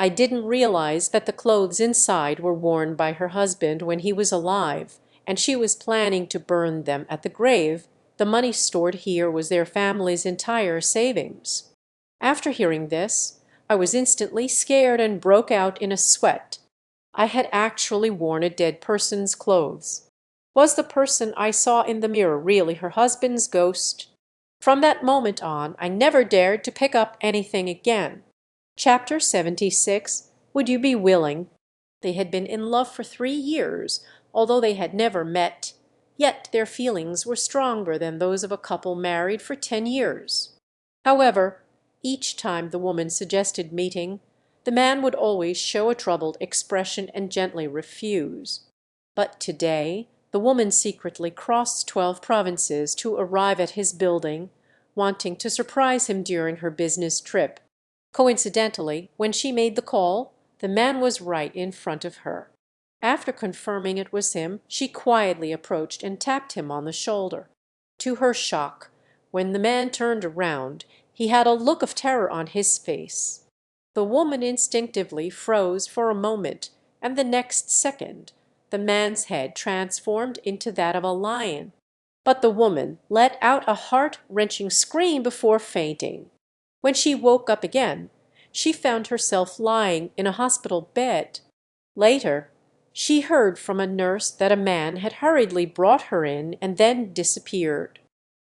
I didn't realize that the clothes inside were worn by her husband when he was alive, and she was planning to burn them at the grave. The money stored here was their family's entire savings." After hearing this, I was instantly scared and broke out in a sweat. I had actually worn a dead person's clothes. Was the person I saw in the mirror really her husband's ghost? From that moment on, I never dared to pick up anything again. Chapter 76. Would you be willing? They had been in love for 3 years, although they had never met. Yet their feelings were stronger than those of a couple married for 10 years. However, each time the woman suggested meeting, the man would always show a troubled expression and gently refuse. But today the woman secretly crossed 12 provinces to arrive at his building, wanting to surprise him during her business trip. Coincidentally, when she made the call, the man was right in front of her. After confirming it was him, she quietly approached and tapped him on the shoulder. To her shock, when the man turned around, he had a look of terror on his face. The woman instinctively froze for a moment, and the next second the man's head transformed into that of a lion. But the woman let out a heart-wrenching scream before fainting. When she woke up again, she found herself lying in a hospital bed. Later, she heard from a nurse that a man had hurriedly brought her in and then disappeared.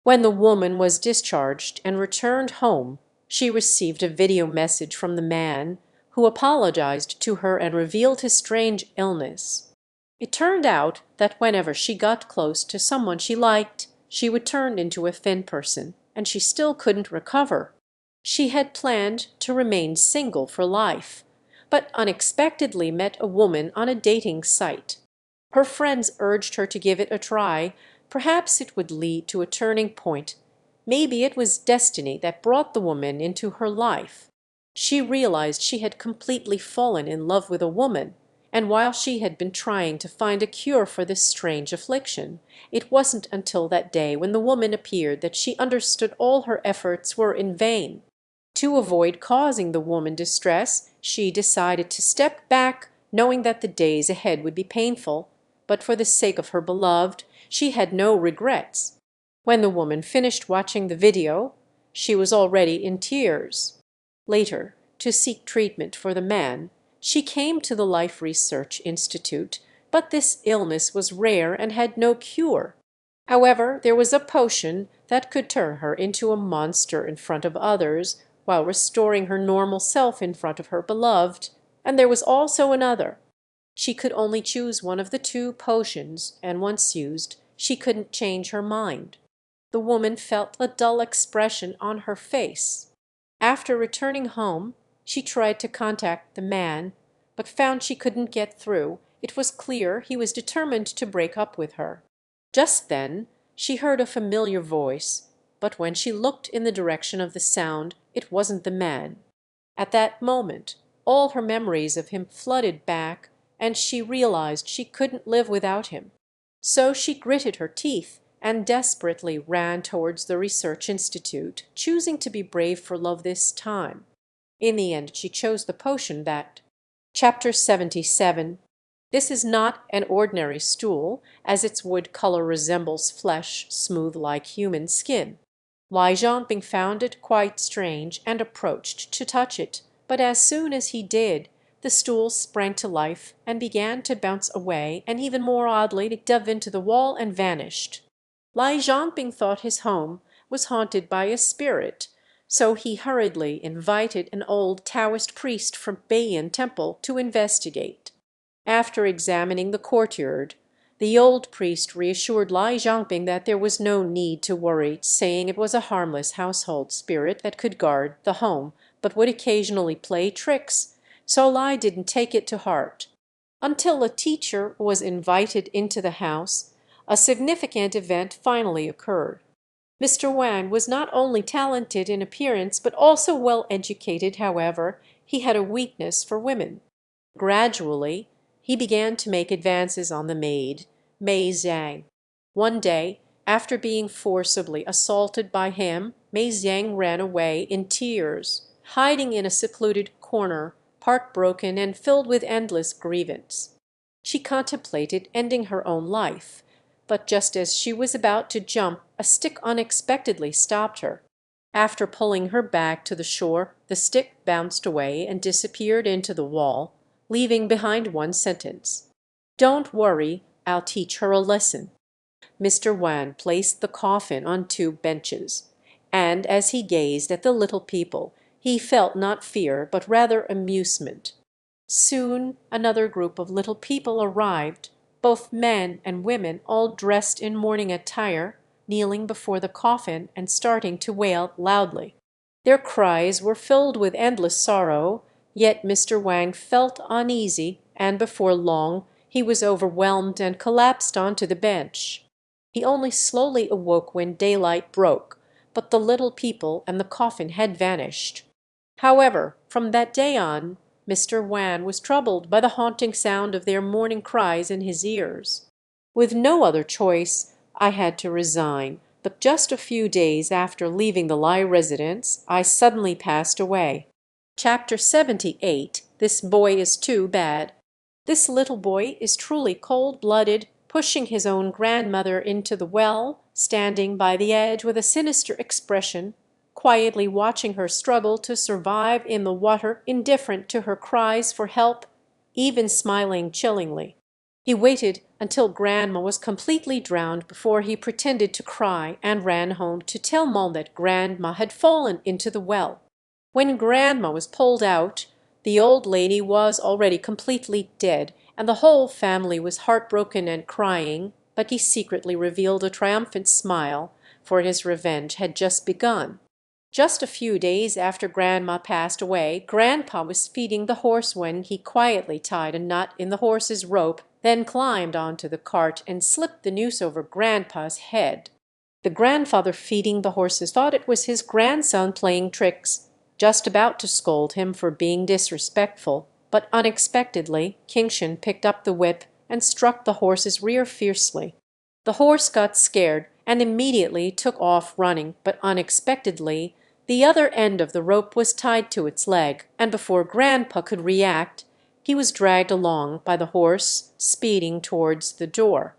When the woman was discharged and returned home, she received a video message from the man, who apologized to her and revealed his strange illness. It turned out that whenever she got close to someone she liked, she would turn into a thin person, and she still couldn't recover. She had planned to remain single for life, but unexpectedly met a woman on a dating site. Her friends urged her to give it a try. Perhaps it would lead to a turning point. Maybe it was destiny that brought the woman into her life. She realized she had completely fallen in love with a woman, and while she had been trying to find a cure for this strange affliction, it wasn't until that day when the woman appeared that she understood all her efforts were in vain. To avoid causing the woman distress, she decided to step back, knowing that the days ahead would be painful, but for the sake of her beloved, she had no regrets. When the woman finished watching the video, she was already in tears. Later, to seek treatment for the man, she came to the Life Research Institute, but this illness was rare and had no cure. However, there was a potion that could turn her into a monster in front of others, while restoring her normal self in front of her beloved, and there was also another. She could only choose one of the two potions, and once used, she couldn't change her mind. The woman felt a dull expression on her face. After returning home, she tried to contact the man, but found she couldn't get through. It was clear he was determined to break up with her. Just then she heard a familiar voice, but when she looked in the direction of the sound, it wasn't the man. At that moment, all her memories of him flooded back, and she realized she couldn't live without him. So she gritted her teeth and desperately ran towards the Research Institute, choosing to be brave for love this time. In the end, she chose the potion that. Chapter 77. This is not an ordinary stool, as its wood color resembles flesh smooth like human skin. Lai Zhangping found it quite strange and approached to touch it, but as soon as he did, the stool sprang to life and began to bounce away, and even more oddly it dove into the wall and vanished. Lai Zhangping thought his home was haunted by a spirit, so he hurriedly invited an old Taoist priest from Beiyin Temple to investigate. After examining the courtyard, the old priest reassured Lai Zhangping that there was no need to worry, saying it was a harmless household spirit that could guard the home, but would occasionally play tricks, so Lai didn't take it to heart. Until a teacher was invited into the house, a significant event finally occurred. Mr. Wang was not only talented in appearance but also well educated. However, he had a weakness for women. Gradually, he began to make advances on the maid, Mei Zhang. One day, after being forcibly assaulted by him, Mei Zhang ran away in tears. Hiding in a secluded corner, heartbroken and filled with endless grievance. She contemplated ending her own life, but just as she was about to jump, a stick unexpectedly stopped her. After pulling her back to the shore, the stick bounced away and disappeared into the wall, leaving behind one sentence: "Don't worry, I'll teach her a lesson." Mr. Wan placed the coffin on two benches, and as he gazed at the little people, he felt not fear but rather amusement. Soon another group of little people arrived, both men and women all dressed in mourning attire, kneeling before the coffin and starting to wail loudly. Their cries were filled with endless sorrow, yet Mr. Wang felt uneasy, and before long he was overwhelmed and collapsed onto the bench. He only slowly awoke when daylight broke, but the little people and the coffin had vanished. However, from that day on, Mr. Wan was troubled by the haunting sound of their mourning cries in his ears. With no other choice, I had to resign, but just a few days after leaving the Lai residence, I suddenly passed away. Chapter 78: This Boy is Too Bad. This little boy is truly cold-blooded, pushing his own grandmother into the well, standing by the edge with a sinister expression, quietly watching her struggle to survive in the water, indifferent to her cries for help, even smiling chillingly. He waited until Grandma was completely drowned before he pretended to cry, and ran home to tell Mom that Grandma had fallen into the well. When Grandma was pulled out, the old lady was already completely dead, and the whole family was heartbroken and crying, but he secretly revealed a triumphant smile, for his revenge had just begun. Just a few days after Grandma passed away, Grandpa was feeding the horse when he quietly tied a knot in the horse's rope, then climbed onto the cart and slipped the noose over Grandpa's head. The grandfather feeding the horses thought it was his grandson playing tricks, just about to scold him for being disrespectful, but unexpectedly Kingshan picked up the whip and struck the horse's rear fiercely. The horse got scared and immediately took off running, but unexpectedly the other end of the rope was tied to its leg, and before Grandpa could react, he was dragged along by the horse, speeding towards the door.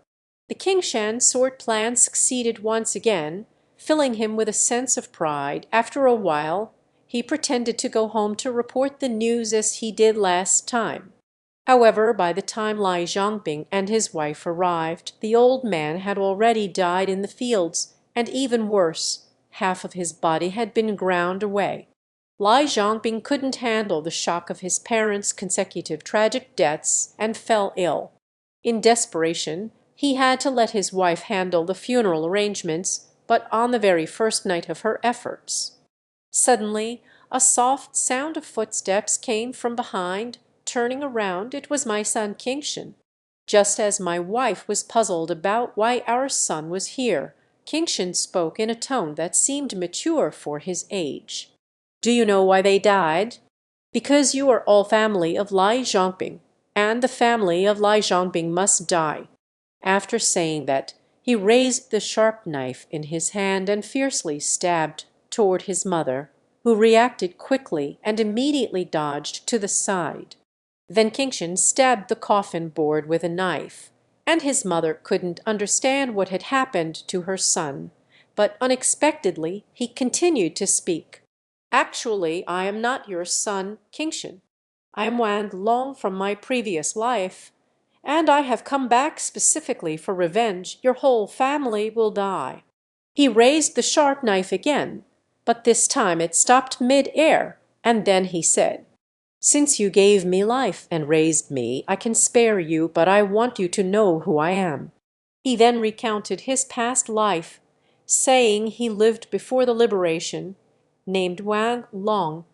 The Kingshan sword plan succeeded once again, filling him with a sense of pride. After a while, he pretended to go home to report the news as he did last time. However, by the time Lai Zhongbing and his wife arrived, the old man had already died in the fields, and even worse, half of his body had been ground away. Lai Zhongbing couldn't handle the shock of his parents' consecutive tragic deaths and fell ill. In desperation, he had to let his wife handle the funeral arrangements, but on the very first night of her efforts. Suddenly, a soft sound of footsteps came from behind. Turning around, it was my son Kingshan. Just as my wife was puzzled about why our son was here, Kingshan spoke in a tone that seemed mature for his age. "Do you know why they died? Because you are all family of Lai Zhongbing, and the family of Lai Zhongbing must die." After saying that, he raised the sharp knife in his hand and fiercely stabbed toward his mother, who reacted quickly and immediately dodged to the side. Then Kingshan stabbed the coffin board with a knife, and his mother couldn't understand what had happened to her son, but unexpectedly he continued to speak. "Actually, I am not your son, Kingshan. I am Wang Long from my previous life, and I have come back specifically for revenge. Your whole family will die." He raised the sharp knife again, but this time it stopped mid-air, and then he said, "Since you gave me life and raised me, I can spare you, but I want you to know who I am." He then recounted his past life, saying he lived before the liberation, named Wang Long,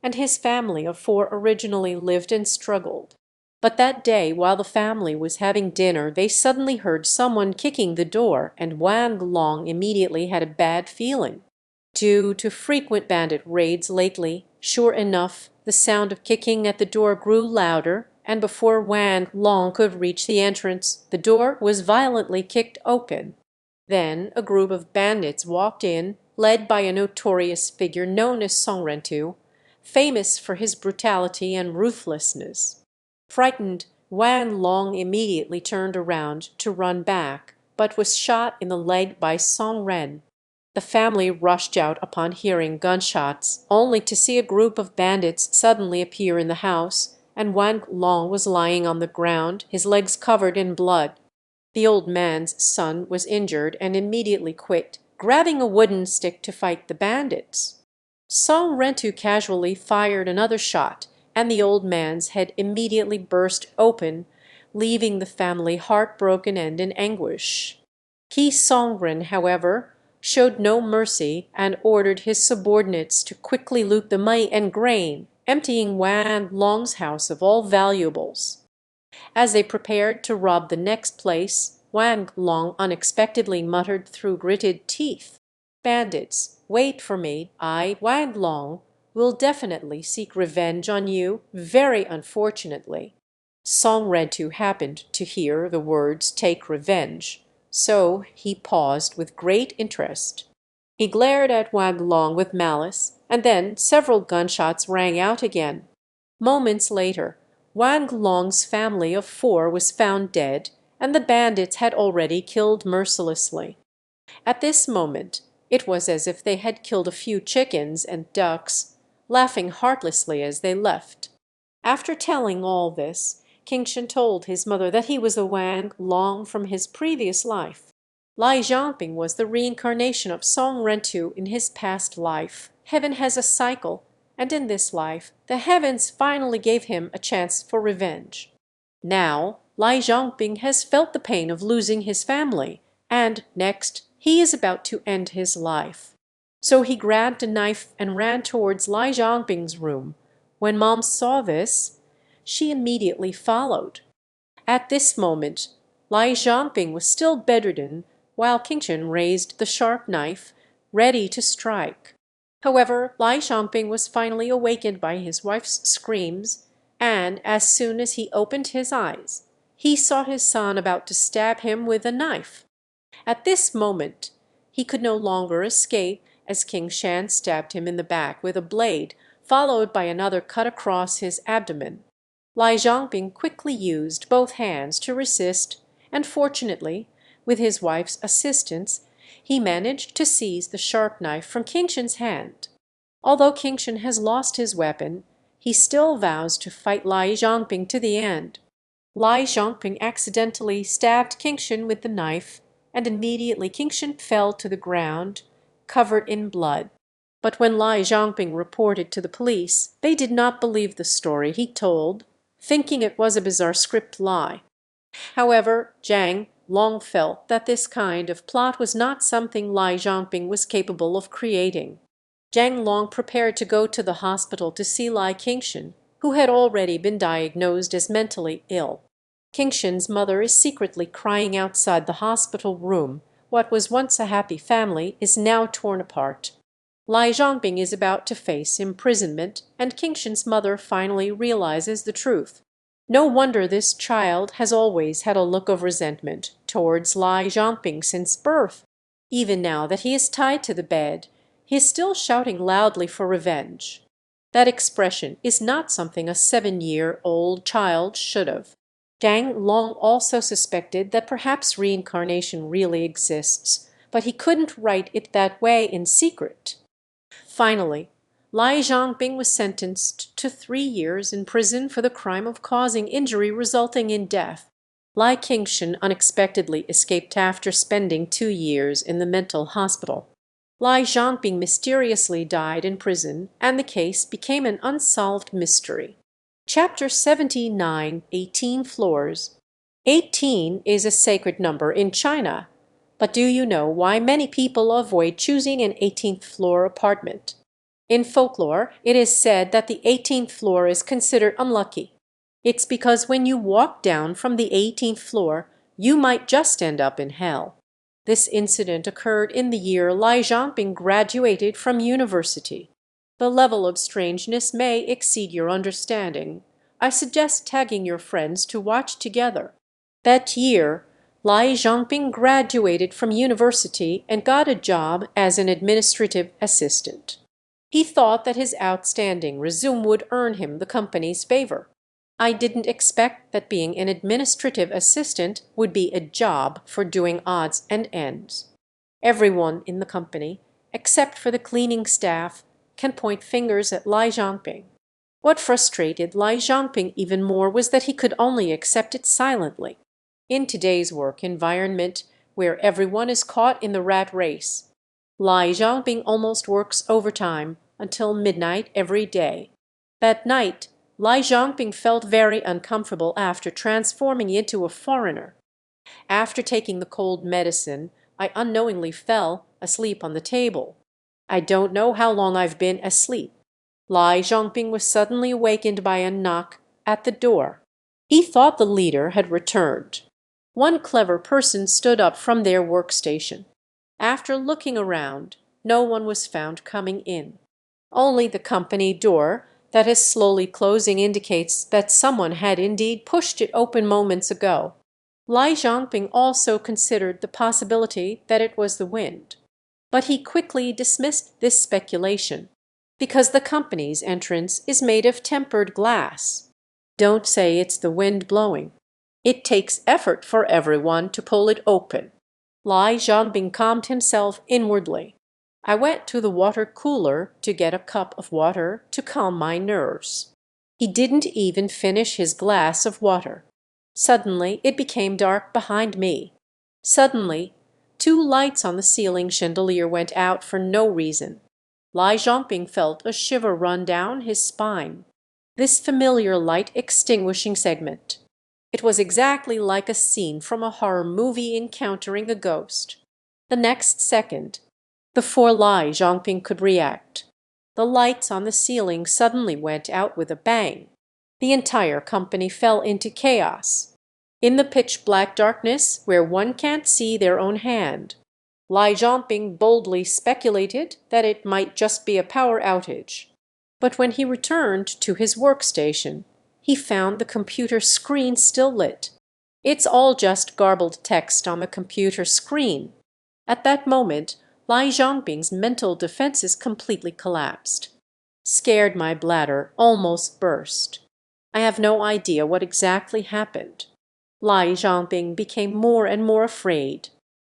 and his family of 4 originally lived and struggled. But that day, while the family was having dinner, they suddenly heard someone kicking the door, and Wang Long immediately had a bad feeling. Due to frequent bandit raids lately, sure enough, the sound of kicking at the door grew louder, and before Wang Long could reach the entrance, the door was violently kicked open. Then a group of bandits walked in, led by a notorious figure known as Song Rentu, famous for his brutality and ruthlessness. Frightened, Wang Long immediately turned around to run back, but was shot in the leg by Song Ren. The family rushed out upon hearing gunshots, only to see a group of bandits suddenly appear in the house, and Wang Long was lying on the ground, his legs covered in blood. The old man's son was injured and immediately quit, grabbing a wooden stick to fight the bandits. Song Rentu casually fired another shot, and the old man's head immediately burst open, leaving the family heartbroken and in anguish. Ki Songren, however, showed no mercy and ordered his subordinates to quickly loot the money and grain, emptying Wang Long's house of all valuables. As they prepared to rob the next place, Wang Long unexpectedly muttered through gritted teeth, "Bandits, wait for me. I, Wang Long, will definitely seek revenge on you, very unfortunately." Song Rentu happened to hear the words "take revenge," so he paused with great interest. He glared at Wang Long with malice, and then several gunshots rang out again. Moments later, Wang Long's family of 4 was found dead, and the bandits had already killed mercilessly. At this moment, it was as if they had killed a few chickens and ducks, laughing heartlessly as they left. After telling all this, King Shen told his mother that he was a Wang Long from his previous life. Lai Zhangping was the reincarnation of Song Rentu in his past life. Heaven has a cycle, and in this life the heavens finally gave him a chance for revenge. Now Lai Zhangping has felt the pain of losing his family, and next he is about to end his life. So he grabbed a knife and ran towards Lai Zhangping's room. When Mom saw this, she immediately followed. At this moment, Lai Zhangping was still bedridden, while King Shen raised the sharp knife, ready to strike. However, Lai Zhangping was finally awakened by his wife's screams, and as soon as he opened his eyes, he saw his son about to stab him with a knife. At this moment, he could no longer escape, as King Shan stabbed him in the back with a blade, followed by another cut across his abdomen. Lai Zhangping quickly used both hands to resist, and fortunately, with his wife's assistance, he managed to seize the sharp knife from King Shen's hand. Although King Shen has lost his weapon, he still vows to fight Lai Zhangping to the end. Lai Zhangping accidentally stabbed King Shen with the knife, and immediately King Shen fell to the ground, covered in blood. But when Lai Zhangping reported to the police, they did not believe the story he told, thinking it was a bizarre script lie. However, Zhang long felt that this kind of plot was not something Lai Zhangping was capable of creating. Zhang Long prepared to go to the hospital to see Lai Qingshan, who had already been diagnosed as mentally ill. Qingshan's mother is secretly crying outside the hospital room. What was once a happy family is now torn apart. Lai Zhangping is about to face imprisonment, and Qingshan's mother finally realizes the truth. No wonder this child has always had a look of resentment towards Lai Zhangping since birth. Even now that he is tied to the bed, he is still shouting loudly for revenge. That expression is not something a 7-year-old child should have. Zhang Long also suspected that perhaps reincarnation really exists, but he couldn't write it that way in secret. Finally, Lai Zhangping was sentenced to 3 years in prison for the crime of causing injury resulting in death. Lai Qingshan unexpectedly escaped after spending 2 years in the mental hospital. Lai Zhangping mysteriously died in prison, and the case became an unsolved mystery. Chapter 79, 18 Floors. 18 is a sacred number in China, but do you know why many people avoid choosing an 18th floor apartment? In folklore, it is said that the 18th floor is considered unlucky. It's because when you walk down from the 18th floor, you might just end up in hell. This incident occurred in the year Lai Zhangping graduated from university. The level of strangeness may exceed your understanding. I suggest tagging your friends to watch together. That year, Lai Zhangping graduated from university and got a job as an administrative assistant. He thought that his outstanding resume would earn him the company's favor. I didn't expect that being an administrative assistant would be a job for doing odds and ends. Everyone in the company, except for the cleaning staff, can point fingers at Lai Zhangping. What frustrated Lai Zhangping even more was that he could only accept it silently. In today's work environment, where everyone is caught in the rat race, Lai Zhangping almost works overtime until midnight every day. That night, Lai Zhangping felt very uncomfortable after transforming into a foreigner. After taking the cold medicine, I unknowingly fell asleep on the table. I don't know how long I've been asleep. Lai Zhangping was suddenly awakened by a knock at the door. He thought the leader had returned. One clever person stood up from their workstation. After looking around, no one was found coming in. Only the company door that is slowly closing indicates that someone had indeed pushed it open moments ago. Lai Zhangping also considered the possibility that it was the wind. But he quickly dismissed this speculation, because the company's entrance is made of tempered glass. Don't say it's the wind blowing. It takes effort for everyone to pull it open. Lai Zhangping calmed himself inwardly. I went to the water cooler to get a cup of water to calm my nerves. He didn't even finish his glass of water. Suddenly it became dark behind me. Suddenly, two lights on the ceiling chandelier went out for no reason. Lai Zhangping felt a shiver run down his spine. This familiar light extinguishing segment. It was exactly like a scene from a horror movie encountering a ghost. The next second, before Lai Zhangping could react, the lights on the ceiling suddenly went out with a bang. The entire company fell into chaos. In the pitch-black darkness, where one can't see their own hand, Lai Zhangping boldly speculated that it might just be a power outage. But when he returned to his workstation, he found the computer screen still lit. It's all just garbled text on the computer screen. At that moment, Lai Zhangping's mental defenses completely collapsed. Scared, my bladder almost burst. I have no idea what exactly happened. Lai Zhangping became more and more afraid.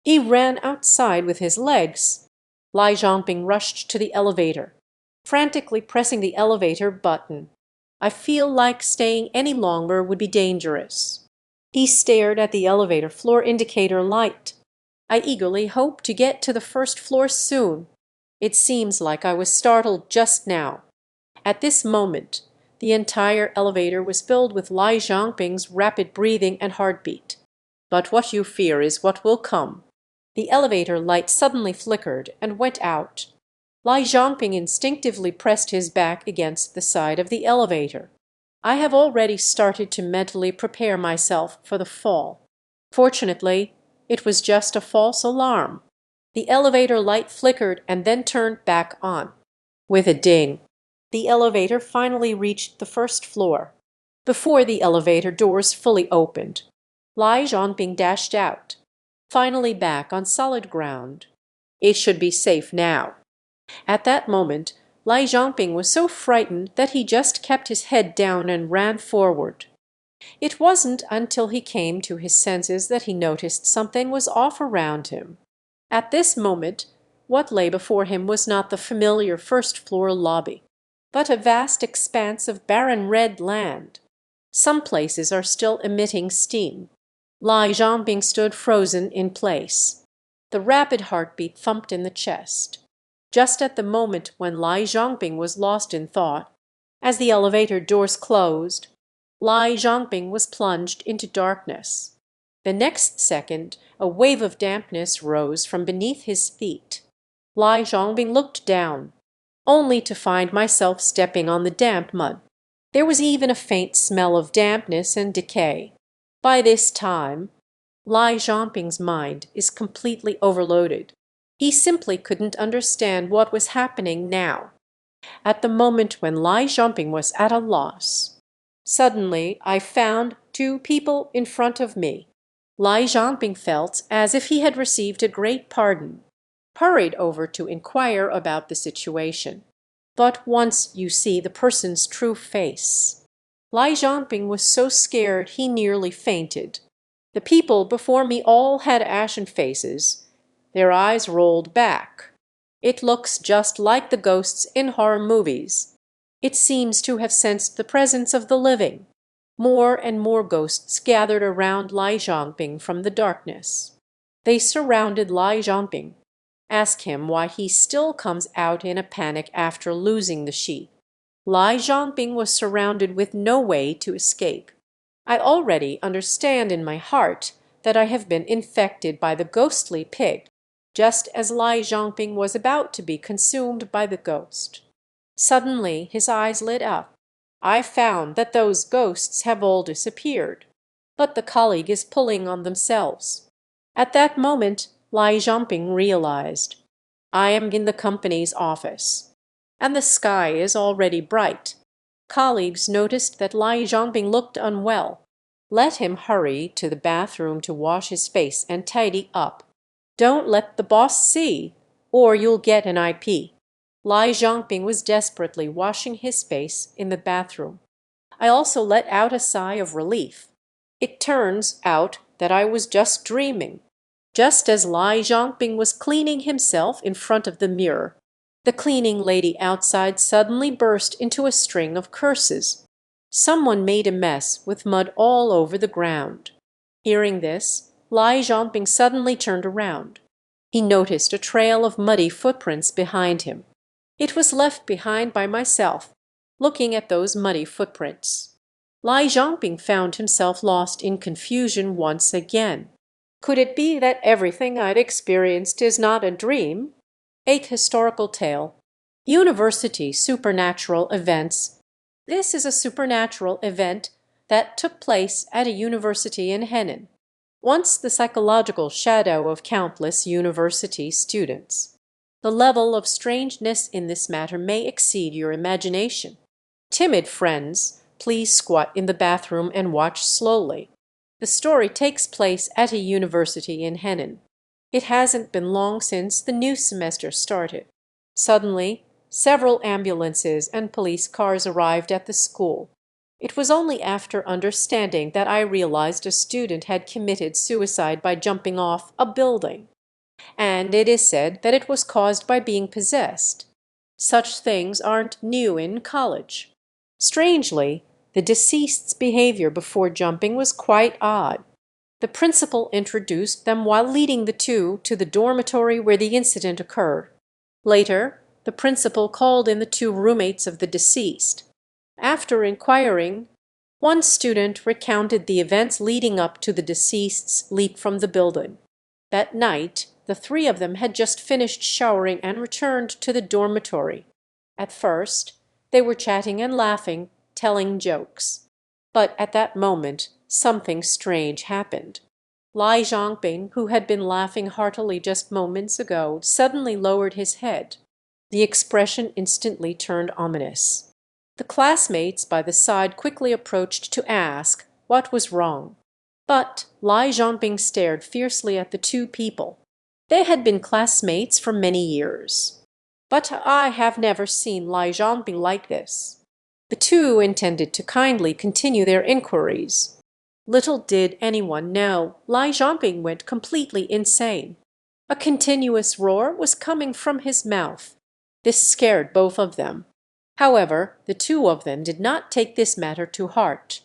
He ran outside with his legs. Lai Zhangping rushed to the elevator, frantically pressing the elevator button. I feel like staying any longer would be dangerous. He stared at the elevator floor indicator light. I eagerly hope to get to the first floor soon. It seems like I was startled just now. At this moment, the entire elevator was filled with Lai Zhangping's rapid breathing and heartbeat. But what you fear is what will come. The elevator light suddenly flickered and went out. Lai Zhangping instinctively pressed his back against the side of the elevator. I have already started to mentally prepare myself for the fall. Fortunately, it was just a false alarm. The elevator light flickered and then turned back on. With a ding, the elevator finally reached the first floor. Before the elevator doors fully opened, Lai Zhangping dashed out, finally back on solid ground. It should be safe now. At that moment, Lai Zhangping was so frightened that he just kept his head down and ran forward. It wasn't until he came to his senses that he noticed something was off around him. At this moment, what lay before him was not the familiar first-floor lobby, but a vast expanse of barren red land. Some places are still emitting steam. Lai Zhangping stood frozen in place. The rapid heartbeat thumped in the chest. Just at the moment when Lai Zhangping was lost in thought, as the elevator doors closed, Lai Zhangping was plunged into darkness. The next second, a wave of dampness rose from beneath his feet. Lai Zhangping looked down, only to find myself stepping on the damp mud. There was even a faint smell of dampness and decay. By this time, Lai Zhangping's mind is completely overloaded. He simply couldn't understand what was happening now. At the moment when Lai Zhangping was at a loss, suddenly I found two people in front of me. Lai Zhangping felt as if he had received a great pardon, hurried over to inquire about the situation. but once you see the person's true face. Lai Zhangping was so scared he nearly fainted. The people before me all had ashen faces. Their eyes rolled back. It looks just like the ghosts in horror movies. It seems to have sensed the presence of the living. More and more ghosts gathered around Lai Zhangping from the darkness. They surrounded Lai Zhangping. Ask him why he still comes out in a panic after losing the sheep. Lai Zhangping was surrounded with no way to escape. I already understand in my heart that I have been infected by the ghostly pig, just as Lai Zhangping was about to be consumed by the ghost. Suddenly his eyes lit up. I found that those ghosts have all disappeared, but the colleague is pulling on themselves. At that moment, Lai Zhangping realized, I am in the company's office, and the sky is already bright. Colleagues noticed that Lai Zhangping looked unwell. Let him hurry to the bathroom to wash his face and tidy up. Don't let the boss see, or you'll get an IP. Lai Zhangping was desperately washing his face in the bathroom. I also let out a sigh of relief. It turns out that I was just dreaming. Just as Lai Zhangping was cleaning himself in front of the mirror, the cleaning lady outside suddenly burst into a string of curses. Someone made a mess with mud all over the ground. Hearing this, Lai Zhangping suddenly turned around. He noticed a trail of muddy footprints behind him. It was left behind by myself, looking at those muddy footprints. Lai Zhangping found himself lost in confusion once again. Could it be that everything I'd experienced is not a dream? 8th historical tale. University supernatural events. This is a supernatural event that took place at a university in Henan, once the psychological shadow of countless university students. The level of strangeness in this matter may exceed your imagination. Timid friends, please squat in the bathroom and watch slowly. The story takes place at a university in Henan. It hasn't been long since the new semester started. Suddenly, several ambulances and police cars arrived at the school. It was only after understanding that I realized a student had committed suicide by jumping off a building. And it is said that it was caused by being possessed. Such things aren't new in college. Strangely, the deceased's behavior before jumping was quite odd. The principal introduced them while leading the two to the dormitory where the incident occurred. Later, the principal called in the two roommates of the deceased. After inquiring, one student recounted the events leading up to the deceased's leap from the building. That night, the three of them had just finished showering and returned to the dormitory. At first, they were chatting and laughing, telling jokes. But at that moment, something strange happened. Lai Zhangping, who had been laughing heartily just moments ago, suddenly lowered his head. The expression instantly turned ominous. The classmates by the side quickly approached to ask what was wrong. But Lai Zhangping stared fiercely at the two people. They had been classmates for many years. But I have never seen Lai Zhangping like this. The two intended to kindly continue their inquiries. Little did anyone know, Lai Zhangping went completely insane. A continuous roar was coming from his mouth. This scared both of them. However, the two of them did not take this matter to heart.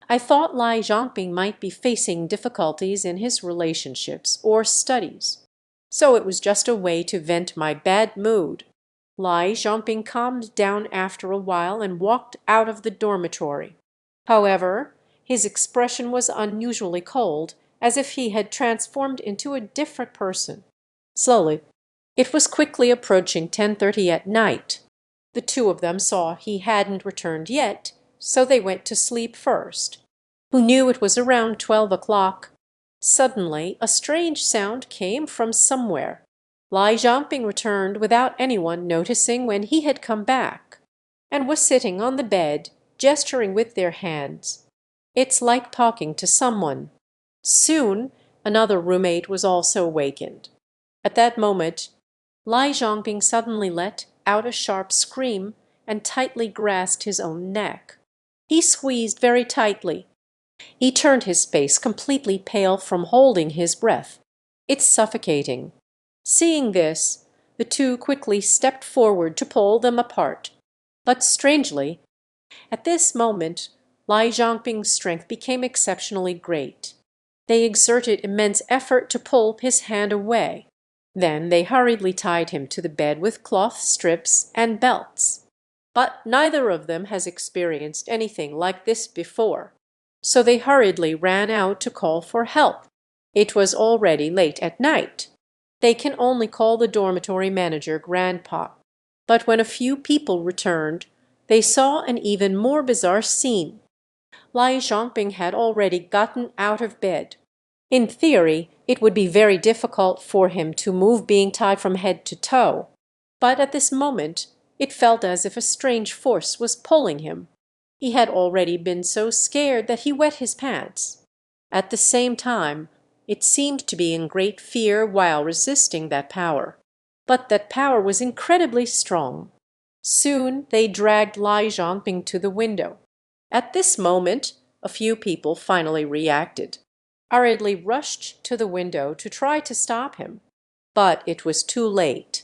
I thought Lai Zhangping might be facing difficulties in his relationships or studies. So it was just a way to vent my bad mood. Lai Zhangping calmed down after a while and walked out of the dormitory. However, his expression was unusually cold, as if he had transformed into a different person. Slowly, it was quickly approaching 10:30 at night. The two of them saw he hadn't returned yet, so they went to sleep first. Who knew it was around 12 o'clock? Suddenly, a strange sound came from somewhere. Lai Zhangping returned without anyone noticing when he had come back, and was sitting on the bed, gesturing with their hands. It's like talking to someone. Soon, another roommate was also awakened. At that moment, Lai Zhangping suddenly let out a sharp scream and tightly grasped his own neck. He squeezed very tightly. He turned his face completely pale from holding his breath. "It's suffocating." Seeing this, the two quickly stepped forward to pull them apart. But strangely, at this moment, Lai Zhangping's strength became exceptionally great. They exerted immense effort to pull his hand away. Then they hurriedly tied him to the bed with cloth strips and belts. But neither of them has experienced anything like this before, so they hurriedly ran out to call for help. It was already late at night. They can only call the dormitory manager Grandpa. But when a few people returned, they saw an even more bizarre scene. Lai Zhangping had already gotten out of bed. In theory, it would be very difficult for him to move being tied from head to toe. But at this moment, it felt as if a strange force was pulling him. He had already been so scared that he wet his pants. At the same time, it seemed to be in great fear while resisting that power. But that power was incredibly strong. Soon they dragged Lai Zhangping to the window. At this moment, a few people finally reacted, hurriedly rushed to the window to try to stop him. But it was too late.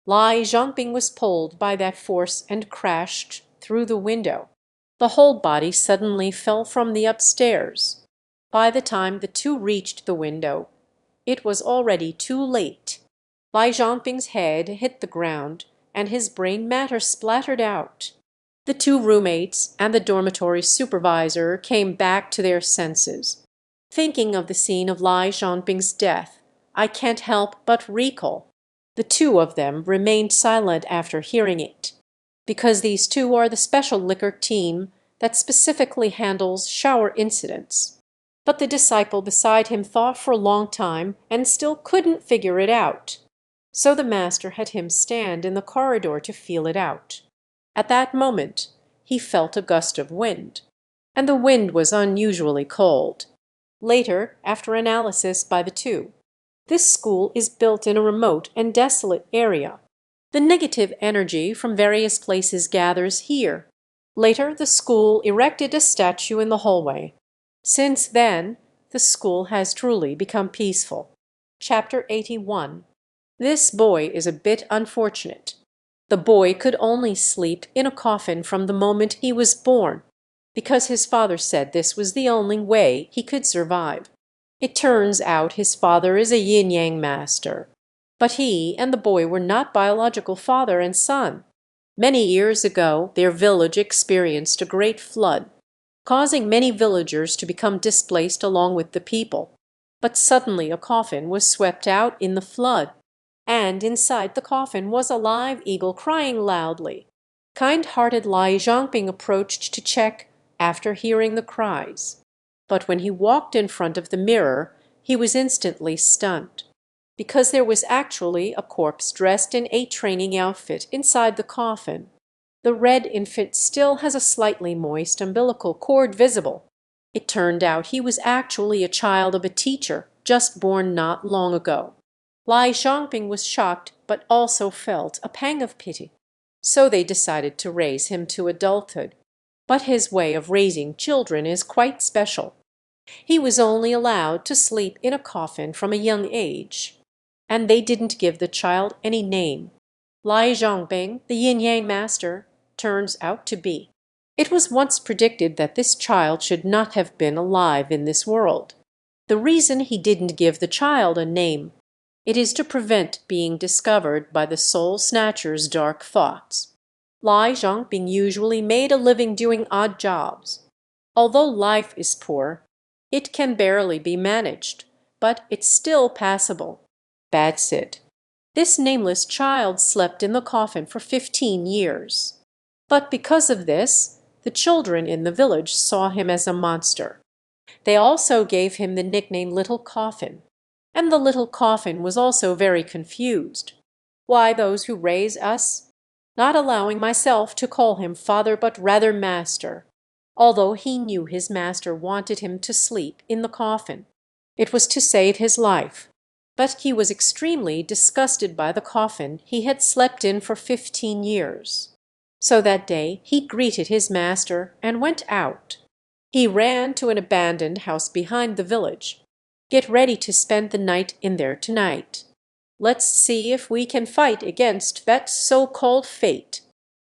Lai Zhangping was pulled by that force and crashed through the window. The whole body suddenly fell from the upstairs. By the time the two reached the window, it was already too late. Lai Zhangping's head hit the ground, and his brain matter splattered out. The two roommates and the dormitory supervisor came back to their senses. Thinking of the scene of Lai Zhangping's death, I can't help but recoil. The two of them remained silent after hearing it, because these two are the special liquor team that specifically handles shower incidents. But the disciple beside him thought for a long time and still couldn't figure it out. So the master had him stand in the corridor to feel it out. At that moment, he felt a gust of wind, and the wind was unusually cold. Later, after analysis by the two, this school is built in a remote and desolate area. The negative energy from various places gathers here. Later, the school erected a statue in the hallway. Since then, the school has truly become peaceful. Chapter 81. This boy is a bit unfortunate. The boy could only sleep in a coffin from the moment he was born, because his father said this was the only way he could survive. It turns out his father is a yin-yang master, but he and the boy were not biological father and son. Many years ago, their village experienced a great flood, causing many villagers to become displaced along with the people. But suddenly a coffin was swept out in the flood, and inside the coffin was a live eagle crying loudly. Kind-hearted Lai Zhangping approached to check after hearing the cries. But when he walked in front of the mirror, he was instantly stunned, because there was actually a corpse dressed in a training outfit inside the coffin. The red infant still has a slightly moist umbilical cord visible. It turned out he was actually a child of a teacher, just born not long ago. Lai Zhangping was shocked but also felt a pang of pity. So they decided to raise him to adulthood. But his way of raising children is quite special. He was only allowed to sleep in a coffin from a young age, and they didn't give the child any name. Lai Zhangping, the yin-yang master, turns out to be. It was once predicted that this child should not have been alive in this world. The reason he didn't give the child a name, it is to prevent being discovered by the soul snatcher's dark thoughts. Lai Zhangping usually made a living doing odd jobs. Although life is poor, it can barely be managed, but it's still passable. That's it. This nameless child slept in the coffin for 15 years. But because of this, the children in the village saw him as a monster. They also gave him the nickname Little Coffin. And the little coffin was also very confused. Why those who raise us? Not allowing myself to call him father but rather master, although he knew his master wanted him to sleep in the coffin. It was to save his life. But he was extremely disgusted by the coffin he had slept in for 15 years. So that day he greeted his master and went out. He ran to an abandoned house behind the village. "Get ready to spend the night in there tonight. Let's see if we can fight against that so-called fate."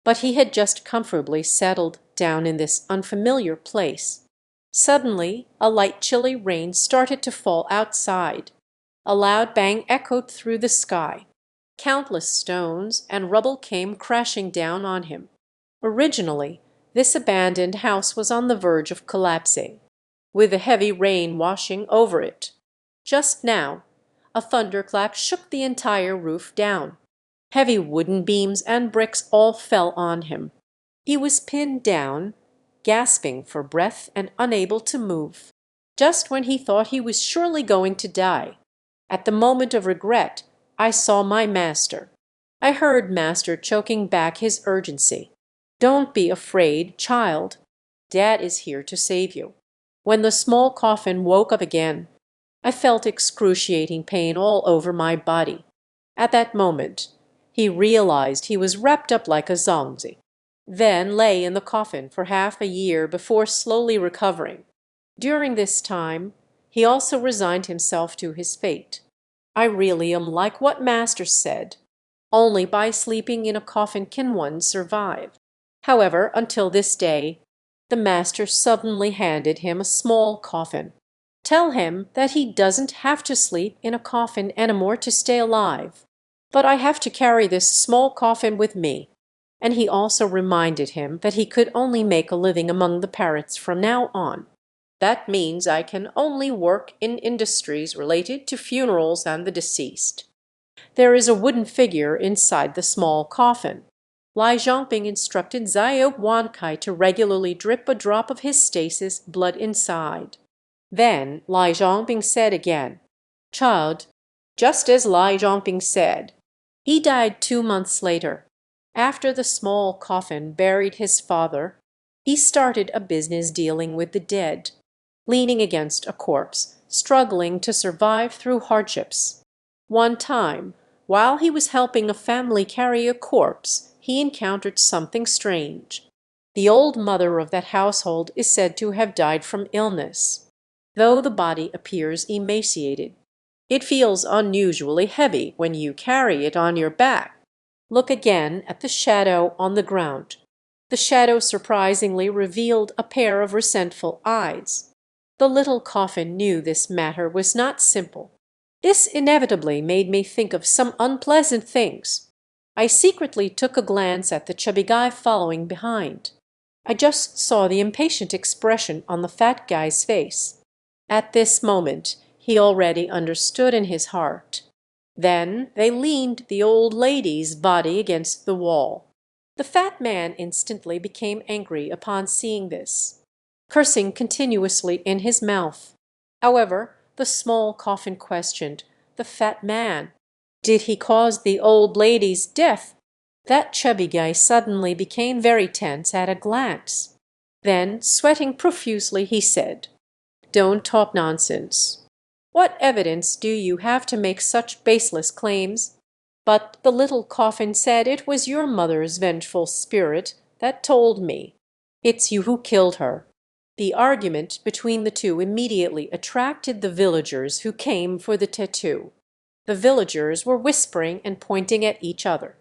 But he had just comfortably settled down in this unfamiliar place. Suddenly a light chilly rain started to fall outside. A loud bang echoed through the sky. Countless stones and rubble came crashing down on him. Originally, this abandoned house was on the verge of collapsing, with a heavy rain washing over it. Just now, a thunderclap shook the entire roof down. Heavy wooden beams and bricks all fell on him. He was pinned down, gasping for breath and unable to move. Just when he thought he was surely going to die, at the moment of regret, I saw my master. I heard master choking back his urgency. "Don't be afraid, child. Dad is here to save you." When the small coffin woke up again, I felt excruciating pain all over my body. At that moment, he realized he was wrapped up like a zombie, then lay in the coffin for half a year before slowly recovering. During this time, he also resigned himself to his fate. I really am like what master said. Only by sleeping in a coffin can one survive. However, until this day, the master suddenly handed him a small coffin. "Tell him that he doesn't have to sleep in a coffin anymore to stay alive. But I have to carry this small coffin with me." And he also reminded him that he could only make a living among the parrots from now on. "That means I can only work in industries related to funerals and the deceased." There is a wooden figure inside the small coffin. Lai Zhongping instructed Zayop Wankai to regularly drip a drop of his stasis blood inside. Then Lai Zhongping said again, "Child, just as Lai Zhongping said." He died 2 months later. After the small coffin buried his father, he started a business dealing with the dead, leaning against a corpse, struggling to survive through hardships. One time, while he was helping a family carry a corpse, he encountered something strange. The old mother of that household is said to have died from illness. Though the body appears emaciated, it feels unusually heavy when you carry it on your back. Look again at the shadow on the ground. The shadow surprisingly revealed a pair of resentful eyes. The little coffin knew this matter was not simple. This inevitably made me think of some unpleasant things. I secretly took a glance at the chubby guy following behind. I just saw the impatient expression on the fat guy's face. At this moment, he already understood in his heart. Then they leaned the old lady's body against the wall. The fat man instantly became angry upon seeing this, cursing continuously in his mouth. However, the small coffin questioned the fat man. Did he cause the old lady's death? That chubby guy suddenly became very tense at a glance. Then, sweating profusely, he said, "Don't talk nonsense. What evidence do you have to make such baseless claims?" But the little coffin said it was your mother's vengeful spirit that told me. It's you who killed her. The argument between the two immediately attracted the villagers who came for the tattoo. The villagers were whispering and pointing at each other.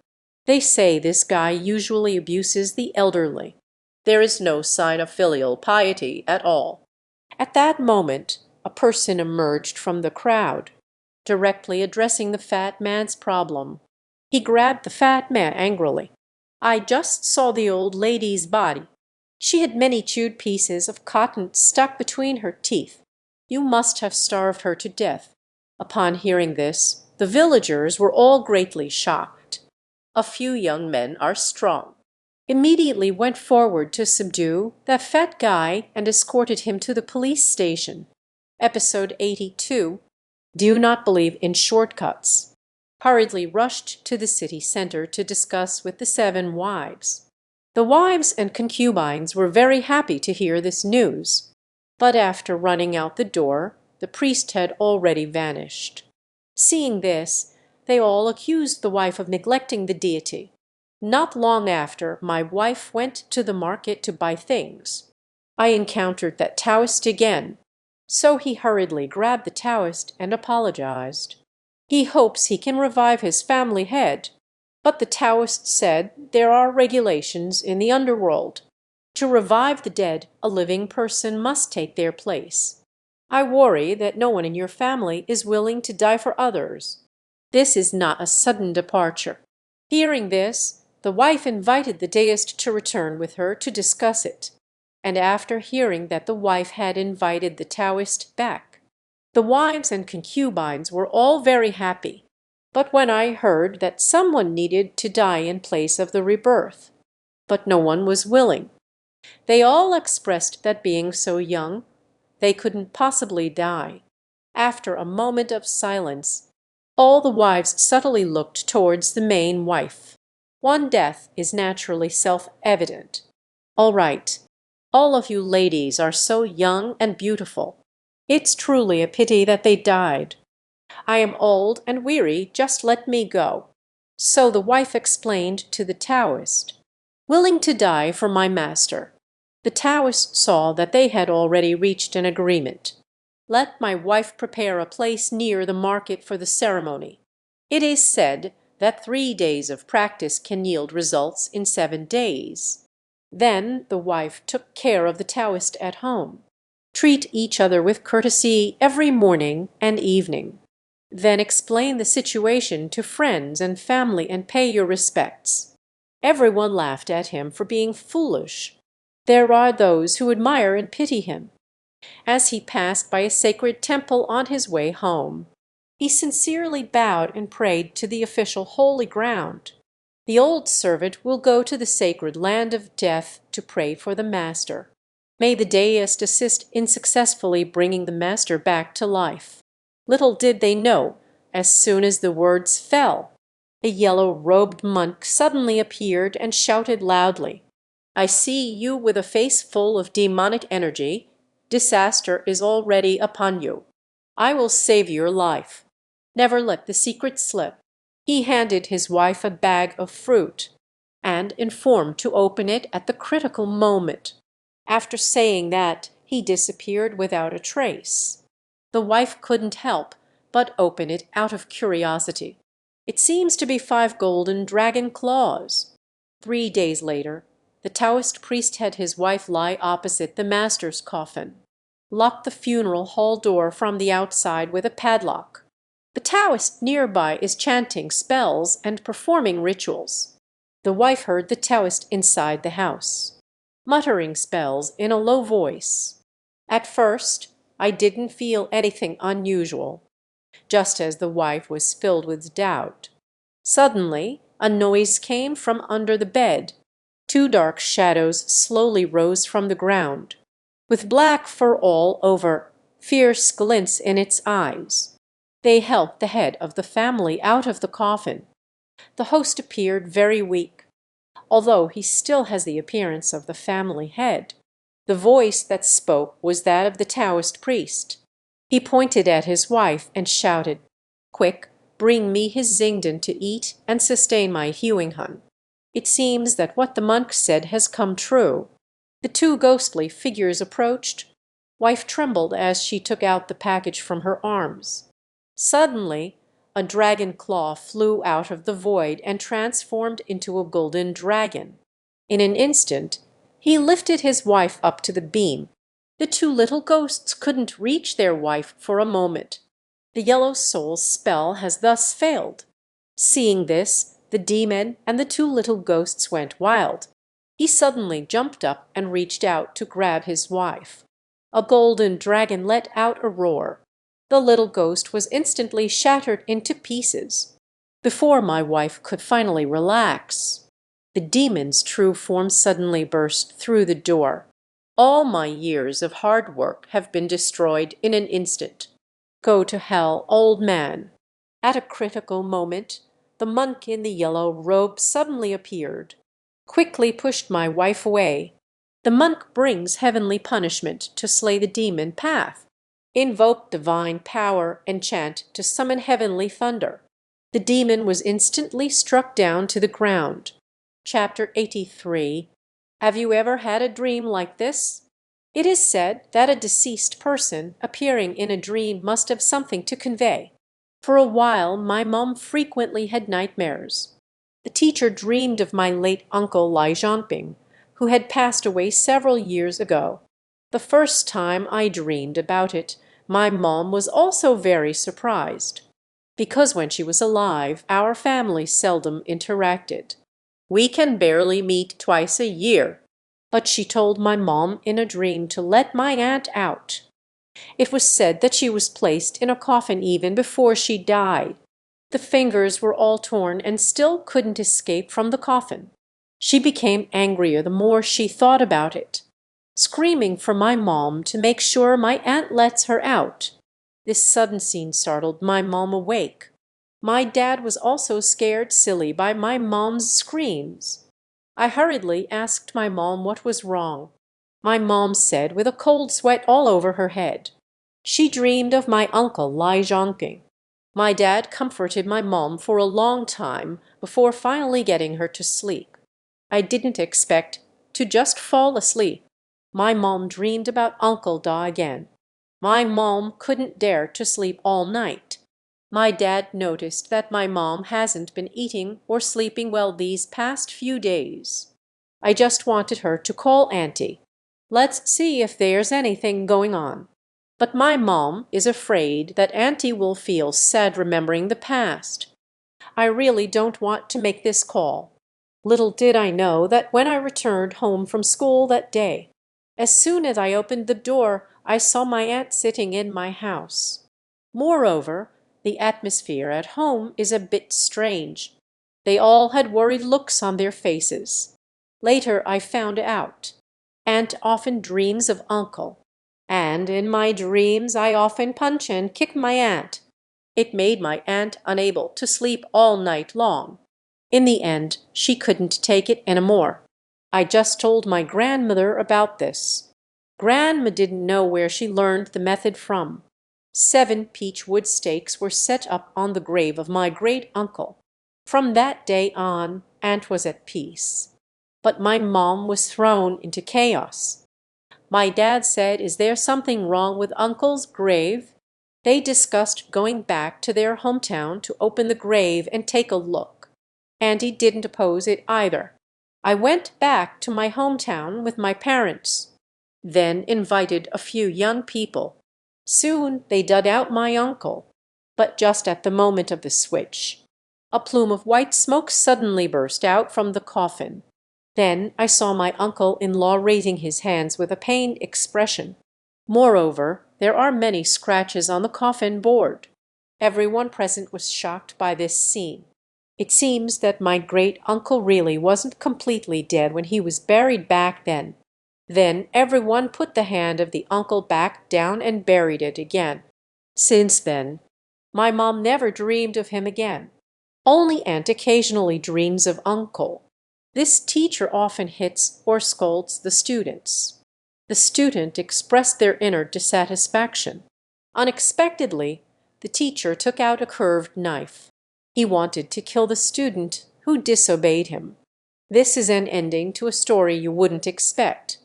They say this guy usually abuses the elderly. There is no sign of filial piety at all. At that moment, a person emerged from the crowd, directly addressing the fat man's problem. He grabbed the fat man angrily. "I just saw the old lady's body. She had many chewed pieces of cotton stuck between her teeth. You must have starved her to death." Upon hearing this, the villagers were all greatly shocked. A few young men are strong. Immediately went forward to subdue that fat guy and escorted him to the police station. Episode 82, Do Not Believe in Shortcuts. Hurriedly rushed to the city center to discuss with the 7 wives. The wives and concubines were very happy to hear this news, but after running out the door, the priest had already vanished. Seeing this, they all accused the wife of neglecting the deity. Not long after, my wife went to the market to buy things. I encountered that Taoist again, so he hurriedly grabbed the Taoist and apologized. He hopes he can revive his family head, but the Taoist said there are regulations in the underworld. To revive the dead, a living person must take their place. I worry that no one in your family is willing to die for others. This is not a sudden departure. Hearing this, the wife invited the deist to return with her to discuss it, and after hearing that the wife had invited the Taoist back, the wives and concubines were all very happy. But when I heard that someone needed to die in place of the rebirth, but no one was willing, they all expressed that being so young, they couldn't possibly die. After a moment of silence, all the wives subtly looked towards the main wife. One death is naturally self-evident. All right, all of you ladies are so young and beautiful. It's truly a pity that they died. I am old and weary, just let me go. So the wife explained to the Taoist, willing to die for my master. The Taoist saw that they had already reached an agreement. Let my wife prepare a place near the market for the ceremony. It is said that 3 days of practice can yield results in 7 days. Then the wife took care of the Taoist at home. Treat each other with courtesy every morning and evening. Then explain the situation to friends and family and pay your respects. Everyone laughed at him for being foolish. There are those who admire and pity him. As he passed by a sacred temple on his way home, he sincerely bowed and prayed to the official holy ground. The old servant will go to the sacred land of death to pray for the master. May the deist assist in successfully bringing the master back to life. Little did they know, as soon as the words fell, a yellow-robed monk suddenly appeared and shouted loudly, "I see you with a face full of demonic energy. Disaster is already upon you. I will save your life. Never let the secret slip." He handed his wife a bag of fruit, and informed to open it at the critical moment. After saying that, he disappeared without a trace. The wife couldn't help but open it out of curiosity. It seems to be 5 golden dragon claws. 3 days later, the Taoist priest had his wife lie opposite the master's coffin, locked the funeral hall door from the outside with a padlock. The Taoist nearby is chanting spells and performing rituals. The wife heard the Taoist inside the house, muttering spells in a low voice. At first, I didn't feel anything unusual, just as the wife was filled with doubt. Suddenly, a noise came from under the bed. 2 dark shadows slowly rose from the ground, with black fur all over, fierce glints in its eyes. They helped the head of the family out of the coffin. The host appeared very weak, although he still has the appearance of the family head. The voice that spoke was that of the Taoist priest. He pointed at his wife and shouted, "Quick, bring me his Zingden to eat and sustain my Huinghun." It seems that what the monk said has come true. The 2 ghostly figures approached. Wife trembled as she took out the package from her arms. Suddenly, a dragon claw flew out of the void and transformed into a golden dragon. In an instant, he lifted his wife up to the beam. The 2 little ghosts couldn't reach their wife for a moment. The yellow soul's spell has thus failed. Seeing this, the demon and the 2 little ghosts went wild. He suddenly jumped up and reached out to grab his wife. A golden dragon let out a roar. The little ghost was instantly shattered into pieces. Before my wife could finally relax, the demon's true form suddenly burst through the door. All my years of hard work have been destroyed in an instant. Go to hell, old man. At a critical moment, the monk in the yellow robe suddenly appeared, quickly pushed my wife away. The monk brings heavenly punishment to slay the demon path. Invoke divine power and chant to summon heavenly thunder. The demon was instantly struck down to the ground. Chapter 83. Have you ever had a dream like this? It is said that a deceased person appearing in a dream must have something to convey. For a while my mom frequently had nightmares. The teacher dreamed of my late uncle Lai Zhangping, who had passed away several years ago. The first time I dreamed about it, my mom was also very surprised, because when she was alive, our family seldom interacted. We can barely meet twice a year, but she told my mom in a dream to let my aunt out. It was said that she was placed in a coffin even before she died. The fingers were all torn and still couldn't escape from the coffin. She became angrier the more she thought about it, screaming for my mom to make sure my aunt lets her out. This sudden scene startled my mom awake. My dad was also scared silly by my mom's screams. I hurriedly asked my mom what was wrong. My mom said with a cold sweat all over her head. She dreamed of my uncle Lai Zhangping. My dad comforted my mom for a long time before finally getting her to sleep. I didn't expect to just fall asleep. My mom dreamed about Uncle Da again. My mom couldn't dare to sleep all night. My dad noticed that my mom hasn't been eating or sleeping well these past few days. I just wanted her to call Auntie. Let's see if there's anything going on. But my mom is afraid that Auntie will feel sad remembering the past. I really don't want to make this call. Little did I know that when I returned home from school that day, as soon as I opened the door, I saw my aunt sitting in my house. Moreover, the atmosphere at home is a bit strange. They all had worried looks on their faces. Later I found out. Aunt often dreams of uncle, and in my dreams I often punch and kick my aunt. It made my aunt unable to sleep all night long. In the end, she couldn't take it anymore. I just told my grandmother about this. Grandma didn't know where she learned the method from. 7 peach wood stakes were set up on the grave of my great-uncle. From that day on, Aunt was at peace. But my mom was thrown into chaos. My dad said, "Is there something wrong with Uncle's grave?" They discussed going back to their hometown to open the grave and take a look. Auntie didn't oppose it either. I went back to my hometown with my parents, then invited a few young people. Soon they dug out my uncle, but just at the moment of the switch. A plume of white smoke suddenly burst out from the coffin. Then I saw my uncle-in-law raising his hands with a pained expression. Moreover, there are many scratches on the coffin board. Everyone present was shocked by this scene. It seems that my great-uncle really wasn't completely dead when he was buried back then. Then everyone put the hand of the uncle back down and buried it again. Since then, my mom never dreamed of him again. Only Aunt occasionally dreams of uncle. This teacher often hits or scolds the students. The student expressed their inner dissatisfaction. Unexpectedly, the teacher took out a curved knife. He wanted to kill the student who disobeyed him. This is an ending to a story you wouldn't expect.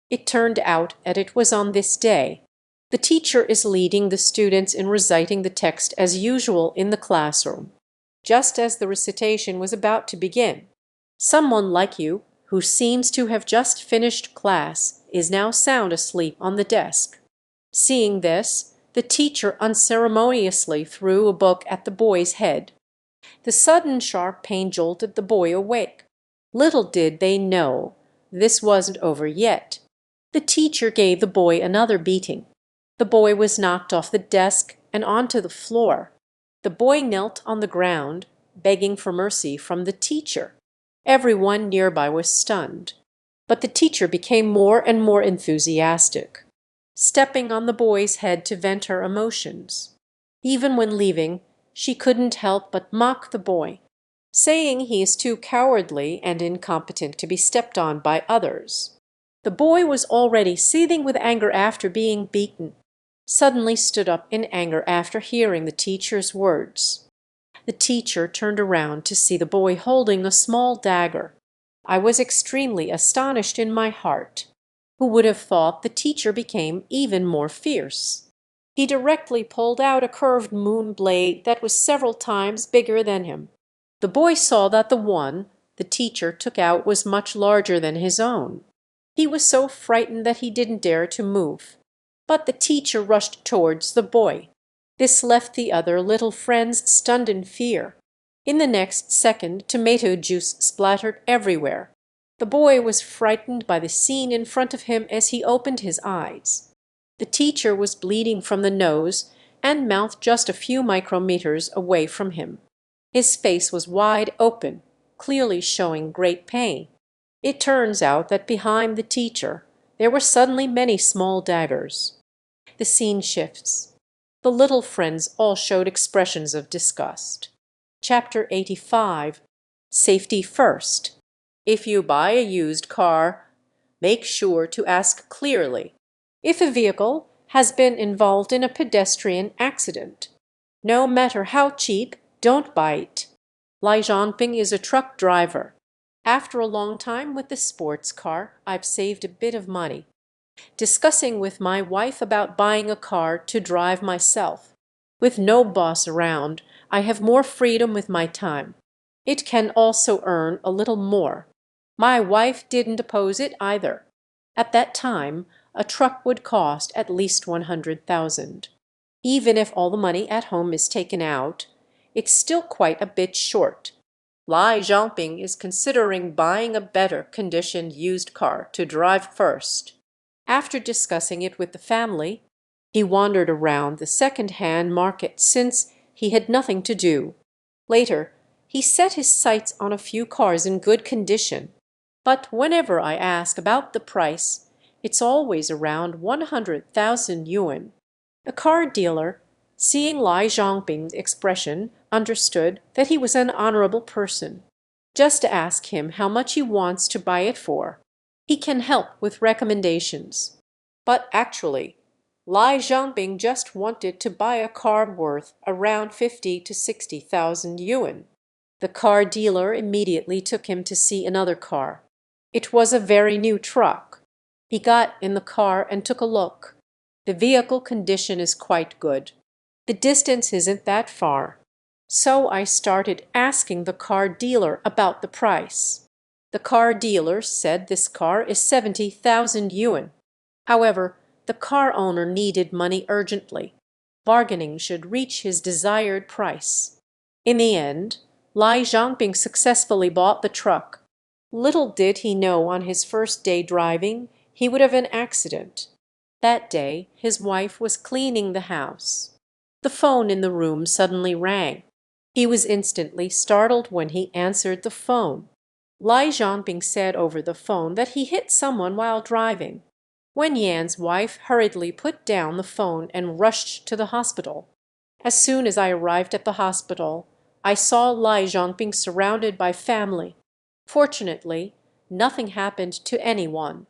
It turned out that it was on this day. The teacher is leading the students in reciting the text as usual in the classroom. Just as the recitation was about to begin, someone like you, who seems to have just finished class, is now sound asleep on the desk. Seeing this, the teacher unceremoniously threw a book at the boy's head. The sudden sharp pain jolted the boy awake. Little did they know this wasn't over yet. The teacher gave the boy another beating. The boy was knocked off the desk and onto the floor. The boy knelt on the ground, begging for mercy from the teacher. Everyone nearby was stunned. But the teacher became more and more enthusiastic, stepping on the boy's head to vent her emotions. Even when leaving, she couldn't help but mock the boy, saying he is too cowardly and incompetent to be stepped on by others. The boy was already seething with anger after being beaten. suddenly stood up in anger after hearing the teacher's words. The teacher turned around to see the boy holding a small dagger. I was extremely astonished in my heart. Who would have thought the teacher became even more fierce? He directly pulled out a curved moon blade that was several times bigger than him. The boy saw that the one the teacher took out was much larger than his own. He was so frightened that he didn't dare to move. But the teacher rushed towards the boy. This left the other little friends stunned in fear. In the next second, tomato juice splattered everywhere. The boy was frightened by the scene in front of him as he opened his eyes. The teacher was bleeding from the nose and mouth just a few micrometers away from him. His face was wide open, clearly showing great pain. It turns out that behind the teacher there were suddenly many small daggers. The scene shifts. The little friends all showed expressions of disgust. Chapter 85. Safety First. If you buy a used car, make sure to ask clearly if a vehicle has been involved in a pedestrian accident. No matter how cheap, don't buy it. Lai Zhangping is a truck driver. After a long time with the sports car, I've saved a bit of money. Discussing with my wife about buying a car to drive myself. With no boss around, I have more freedom with my time. It can also earn a little more. My wife didn't oppose it either. At that time, a truck would cost at least 100,000. Even if all the money at home is taken out, it's still quite a bit short. Lai Zhangping is considering buying a better conditioned used car to drive first. After discussing it with the family, he wandered around the second-hand market since he had nothing to do. Later, he set his sights on a few cars in good condition. But whenever I ask about the price, it's always around 100,000 yuan. The car dealer, seeing Lai Zhangping's expression, understood that he was an honorable person. Just ask him how much he wants to buy it for. He can help with recommendations. But actually, Lai Zhangping just wanted to buy a car worth around 50 to 60,000 yuan. The car dealer immediately took him to see another car. It was a very new truck. He got in the car and took a look. The vehicle condition is quite good. The distance isn't that far. So I started asking the car dealer about the price. The car dealer said this car is 70,000 yuan. However, the car owner needed money urgently. Bargaining should reach his desired price. In the end, Lai Zhangping successfully bought the truck. Little did he know on his first day driving, he would have an accident. That day, his wife was cleaning the house. The phone in the room suddenly rang. He was instantly startled when he answered the phone. Lai Zhangping said over the phone that he hit someone while driving. Wen Yan's wife hurriedly put down the phone and rushed to the hospital. As soon as I arrived at the hospital, I saw Lai Zhangping surrounded by family. Fortunately, nothing happened to anyone.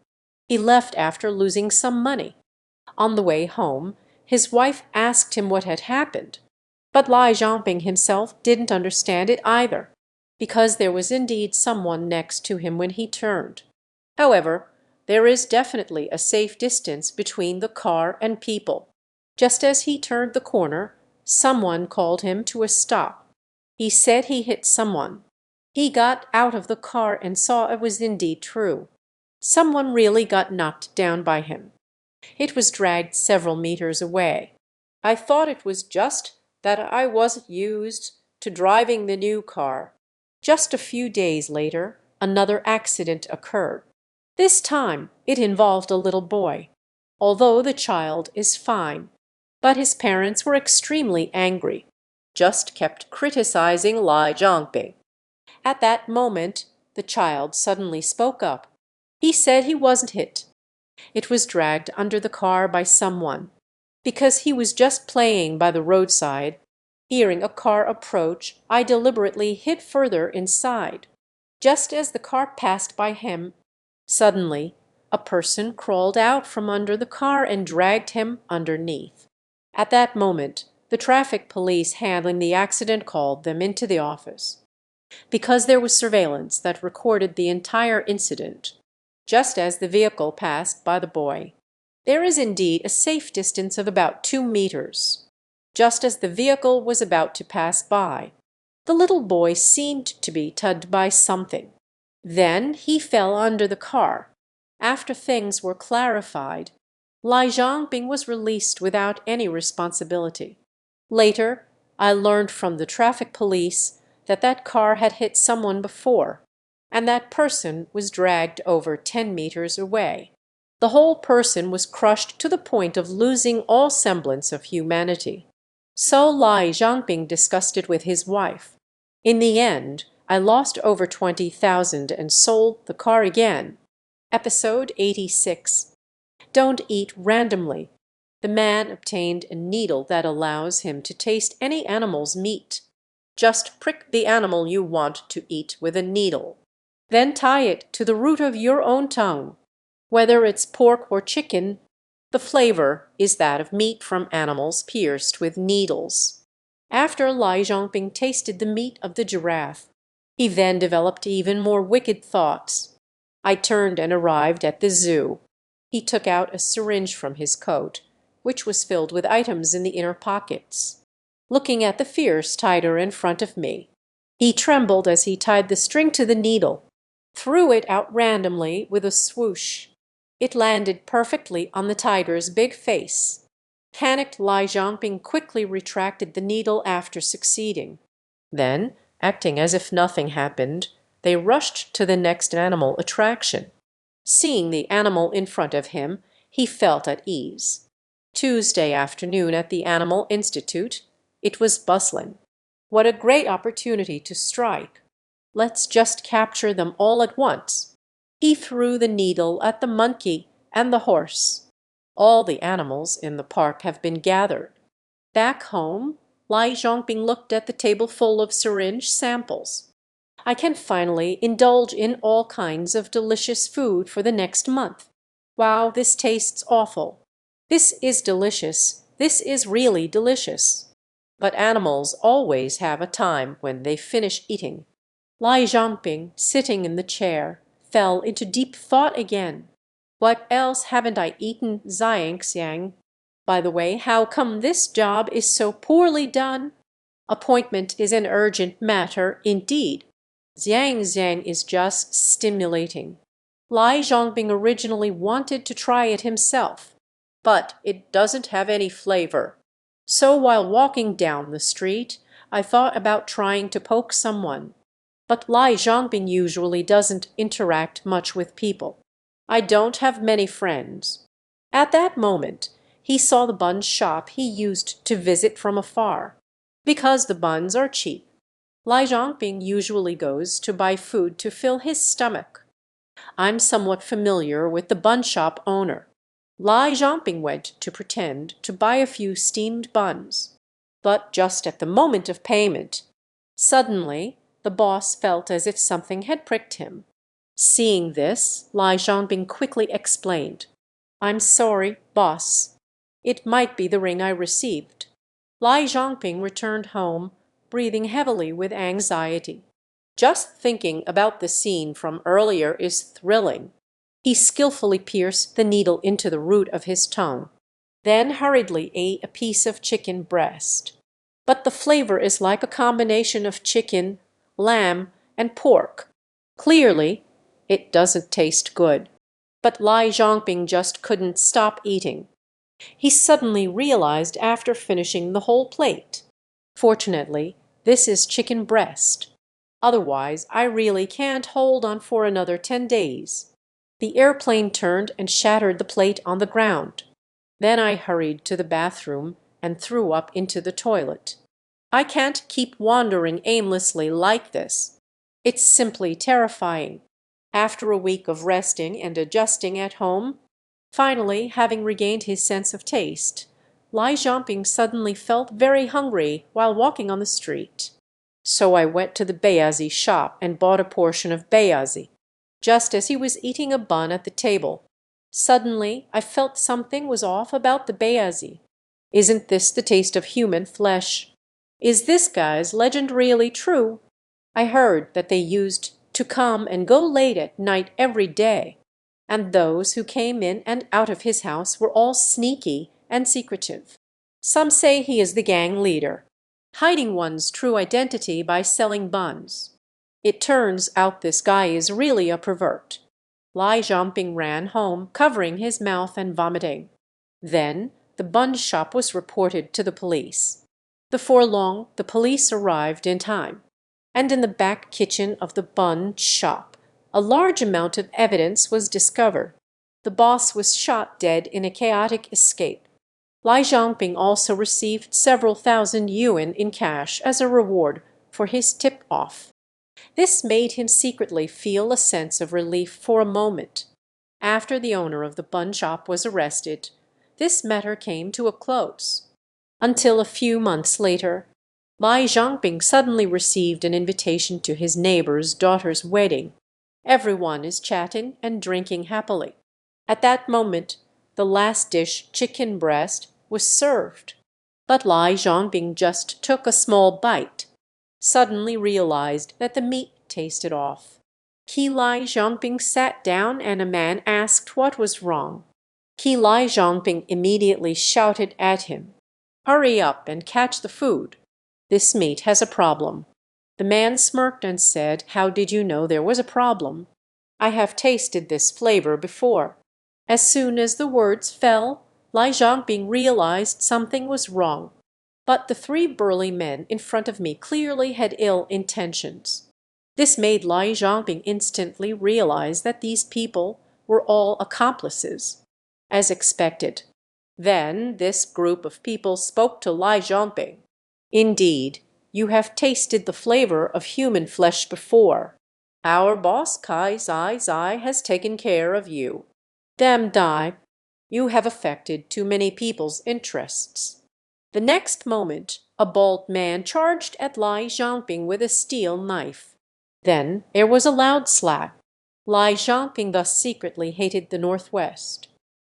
He left after losing some money. On the way home, his wife asked him what had happened. But Lai Zhangping himself didn't understand it either, because there was indeed someone next to him when he turned. However, there is definitely a safe distance between the car and people. Just as he turned the corner, someone called him to a stop. He said he hit someone. He got out of the car and saw it was indeed true. Someone really got knocked down by him. It was dragged several meters away. I thought it was just that I wasn't used to driving the new car. Just a few days later, another accident occurred. This time, it involved a little boy. Although the child is fine, but his parents were extremely angry, just kept criticizing Lai Zhangping. At that moment, the child suddenly spoke up. He said he wasn't hit. It was dragged under the car by someone. Because he was just playing by the roadside, hearing a car approach, I deliberately hid further inside. Just as the car passed by him, suddenly, a person crawled out from under the car and dragged him underneath. At that moment, the traffic police handling the accident called them into the office. Because there was surveillance that recorded the entire incident, just as the vehicle passed by the boy. There is indeed a safe distance of about 2 meters. Just as the vehicle was about to pass by, the little boy seemed to be tugged by something. Then he fell under the car. After things were clarified, Lai Zhongbing was released without any responsibility. Later, I learned from the traffic police that that car had hit someone before, and that person was dragged over 10 meters away. The whole person was crushed to the point of losing all semblance of humanity. So Lai Zhongbing discussed it with his wife. In the end, I lost over 20,000 and sold the car again. Episode 86. Don't eat randomly. The man obtained a needle that allows him to taste any animal's meat. Just prick the animal you want to eat with a needle. Then tie it to the root of your own tongue. Whether it's pork or chicken, the flavor is that of meat from animals pierced with needles. After Lai Zhongbing tasted the meat of the giraffe, he then developed even more wicked thoughts. I turned and arrived at the zoo. He took out a syringe from his coat, which was filled with items in the inner pockets. Looking at the fierce tiger in front of me, he trembled as he tied the string to the needle, threw it out randomly with a swoosh. It landed perfectly on the tiger's big face. Panicked Lai Zhongbing quickly retracted the needle after succeeding. Then, acting as if nothing happened, they rushed to the next animal attraction. Seeing the animal in front of him, he felt at ease. Tuesday afternoon at the Animal Institute, it was bustling. What a great opportunity to strike. Let's just capture them all at once. He threw the needle at the monkey and the horse. All the animals in the park have been gathered. Back home, Lai Zhongbing looked at the table full of syringe samples. I can finally indulge in all kinds of delicious food for the next month. Wow, this tastes awful. This is delicious. This is really delicious. But animals always have a time when they finish eating. Lai Zhongbing, sitting in the chair, fell into deep thought again. What else haven't I eaten, Xiang? By the way, how come this job is so poorly done? Appointment is an urgent matter indeed. Xiang is just stimulating. Lai Zhongbing originally wanted to try it himself, but it doesn't have any flavor. So while walking down the street, I thought about trying to poke someone. But Lai Zhongbing usually doesn't interact much with people. I don't have many friends. At that moment, he saw the bun shop he used to visit from afar. Because the buns are cheap, Lai Zhongbing usually goes to buy food to fill his stomach. I'm somewhat familiar with the bun shop owner. Lai Zhongbing went to pretend to buy a few steamed buns. But just at the moment of payment, suddenly the boss felt as if something had pricked him. Seeing this, Lai Zhongbing quickly explained, "I'm sorry, boss. It might be the ring I received." Lai Zhongbing returned home, breathing heavily with anxiety. Just thinking about the scene from earlier is thrilling. He skillfully pierced the needle into the root of his tongue, then hurriedly ate a piece of chicken breast. But the flavor is like a combination of chicken, lamb, and pork. Clearly, it doesn't taste good. But Lai Zhongbing just couldn't stop eating. He suddenly realized after finishing the whole plate. Fortunately, this is chicken breast. Otherwise, I really can't hold on for another 10 days. The airplane turned and shattered the plate on the ground. Then I hurried to the bathroom and threw up into the toilet. I can't keep wandering aimlessly like this. It's simply terrifying. After a week of resting and adjusting at home, finally having regained his sense of taste, Lai Zhongbing suddenly felt very hungry while walking on the street. So I went to the bayazi shop and bought a portion of bayazi. Just as he was eating a bun at the table, Suddenly I felt something was off about the Beazi. Isn't this the taste of human flesh? Is this guy's legend really true? I heard that they used to come and go late at night every day, and those who came in and out of his house were all sneaky and secretive. Some say he is the gang leader, hiding one's true identity by selling buns. It turns out this guy is really a pervert. Lai Zhangping ran home, covering his mouth and vomiting. Then the bun shop was reported to the police. Before long, the police arrived in time, and in the back kitchen of the bun shop, a large amount of evidence was discovered. The boss was shot dead in a chaotic escape. Lai Zhangping also received several thousand yuan in cash as a reward for his tip-off. This made him secretly feel a sense of relief for a moment. After the owner of the bun shop was arrested, this matter came to a close. Until a few months later, Lai Zhangping suddenly received an invitation to his neighbor's daughter's wedding. Everyone is chatting and drinking happily. At that moment, the last dish, chicken breast, was served. But Lai Zhangping just took a small bite, suddenly realized that the meat tasted off. Lai Zhangping sat down and a man asked what was wrong. Lai Zhangping immediately shouted at him, "Hurry up and catch the food. This meat has a problem." The man smirked and said, "How did you know there was a problem? I have tasted this flavor before." As soon as the words fell, Lai Zhangping realized something was wrong. But the three burly men in front of me clearly had ill intentions. This made Lai Zhangping instantly realize that these people were all accomplices. As expected, then this group of people spoke to Lai Zhangping. "Indeed, you have tasted the flavor of human flesh before. Our boss Kai Zai Zai has taken care of you. Damn Dai, you have affected too many people's interests." The next moment, a bald man charged at Lai Zhangping with a steel knife. Then there was a loud slap. Lai Zhangping thus secretly hated the Northwest.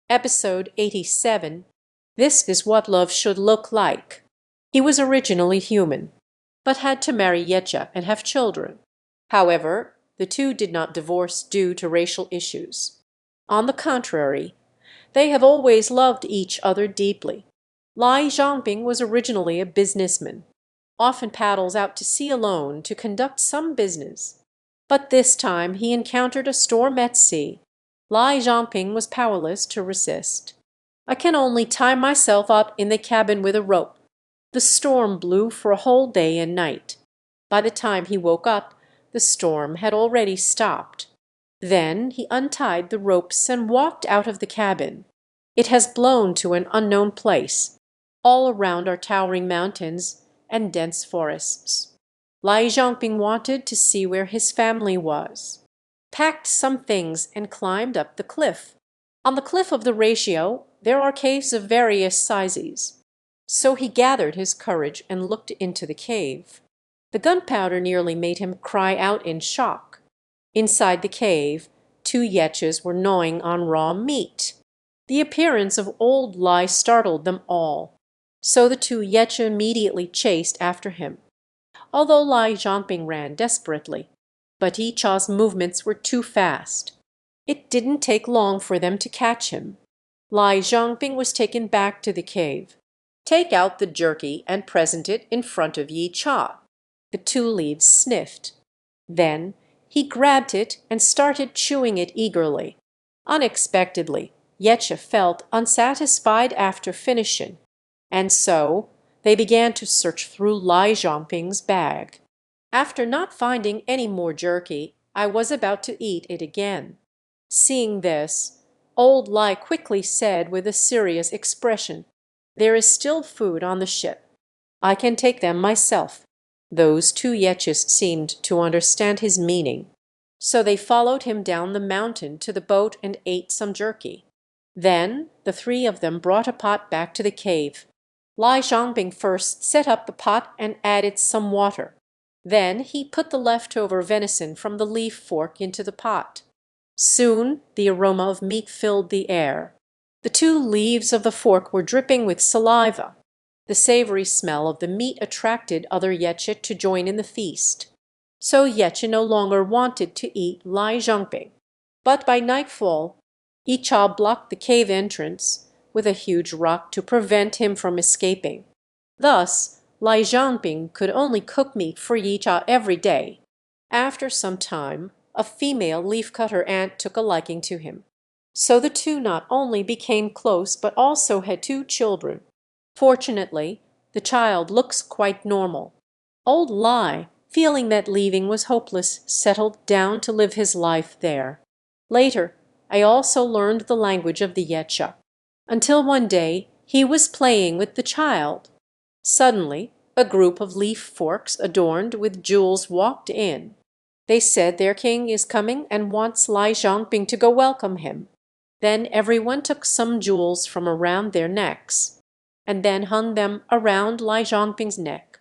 Episode 87. This is what love should look like. He was originally human, but had to marry Yecha and have children. However, the two did not divorce due to racial issues. On the contrary, they have always loved each other deeply. Lai Zhangping was originally a businessman, often paddles out to sea alone to conduct some business. But this time he encountered a storm at sea. Lai Zhangping was powerless to resist. "I can only tie myself up in the cabin with a rope." The storm blew for a whole day and night. By the time he woke up, the storm had already stopped. Then he untied the ropes and walked out of the cabin. It has blown to an unknown place. All around are towering mountains and dense forests. Lai Zhangping wanted to see where his family was, packed some things and climbed up the cliff. On the cliff of the ratio, there are caves of various sizes. So he gathered his courage and looked into the cave. The gunpowder nearly made him cry out in shock. Inside the cave, two yetches were gnawing on raw meat. The appearance of old Lai startled them all. So the two yetche immediately chased after him, although Lai Zhangping ran desperately. But Yicha's movements were too fast. It didn't take long for them to catch him. Lai Zhangping was taken back to the cave. "Take out the jerky and present it in front of Yicha." The two leads sniffed. Then he grabbed it and started chewing it eagerly. Unexpectedly, Yecha felt unsatisfied after finishing, and so they began to search through Lai Zhangping's bag. After not finding any more jerky, I was about to eat it again. Seeing this, old Lai quickly said with a serious expression, "There is still food on the ship. I can take them myself." Those two yetches seemed to understand his meaning, so they followed him down the mountain to the boat and ate some jerky. Then the three of them brought a pot back to the cave. Lai Zhangping first set up the pot and added some water. Then he put the leftover venison from the leaf fork into the pot. Soon the aroma of meat filled the air. The two leaves of the fork were dripping with saliva. The savory smell of the meat attracted other Yetche to join in the feast. So Yetche no longer wanted to eat Lai Zhangping. But by nightfall, Yichao blocked the cave entrance with a huge rock to prevent him from escaping. Thus, Lai Zhangping could only cook meat for Yichao every day. After some time, a female leaf-cutter ant took a liking to him. So the two not only became close but also had two children. Fortunately, the child looks quite normal. Old Lai, feeling that leaving was hopeless, settled down to live his life there. Later, I also learned the language of the Yetcha, until one day he was playing with the child. Suddenly, a group of leaf forks adorned with jewels walked in. They said their king is coming and wants Lai Zhangping to go welcome him. Then everyone took some jewels from around their necks, and then hung them around Lai Zhangping's neck.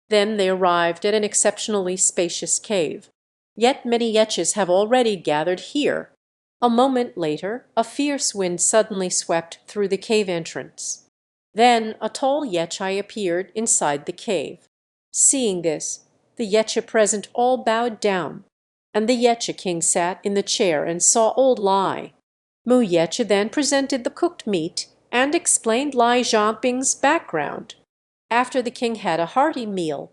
Then they arrived at an exceptionally spacious cave. Yet many Yetches have already gathered here. A moment later, a fierce wind suddenly swept through the cave entrance. Then a tall Yetchai appeared inside the cave. Seeing this, the Yetche present all bowed down, and the Yetche king sat in the chair and saw old Lai. Mu Yetche then presented the cooked meat and explained Lai Zhangping's background. After the king had a hearty meal,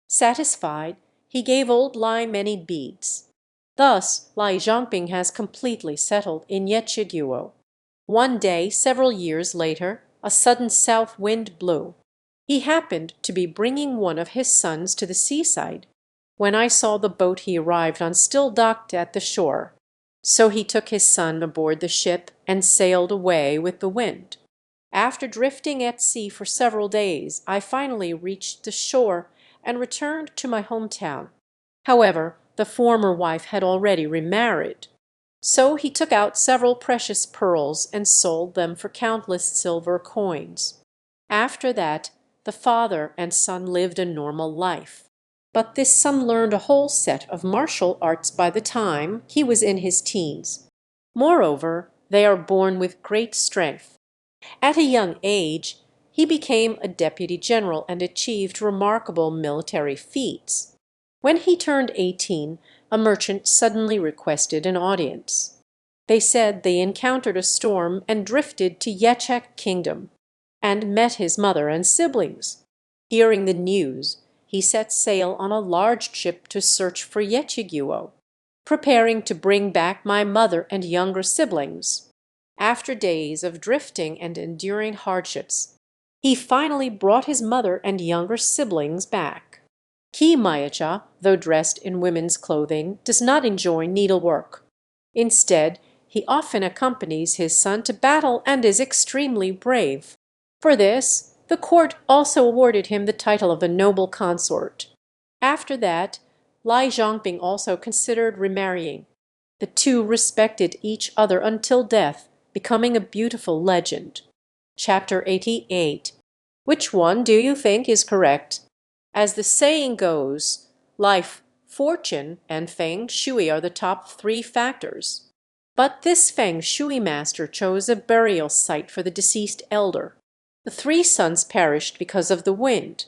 satisfied, he gave old Lai many beads. Thus, Lai Zhangping has completely settled in Yetche. One day, several years later, a sudden south wind blew. He happened to be bringing one of his sons to the seaside, when I saw the boat he arrived on still docked at the shore. So he took his son aboard the ship and sailed away with the wind. After drifting at sea for several days, I finally reached the shore and returned to my hometown. However, the former wife had already remarried. So he took out several precious pearls and sold them for countless silver coins. After that, the father and son lived a normal life. But this son learned a whole set of martial arts by the time he was in his teens. Moreover, they are born with great strength. At a young age, he became a deputy general and achieved remarkable military feats. When he turned 18, a merchant suddenly requested an audience. They said they encountered a storm and drifted to Yechek Kingdom, and met his mother and siblings. Hearing the news, he set sail on a large ship to search for Yechiguo, preparing to bring back my mother and younger siblings. After days of drifting and enduring hardships, he finally brought his mother and younger siblings back. Ki Mayacha, though dressed in women's clothing, does not enjoy needlework. Instead, he often accompanies his son to battle and is extremely brave. For this, the court also awarded him the title of a noble consort. After that, Lai Zhangping also considered remarrying. The two respected each other until death, becoming a beautiful legend. Chapter 88. Which one do you think is correct? As the saying goes, life, fortune, and feng shui are the top three factors. But this feng shui master chose a burial site for the deceased elder. The three sons perished because of the wind.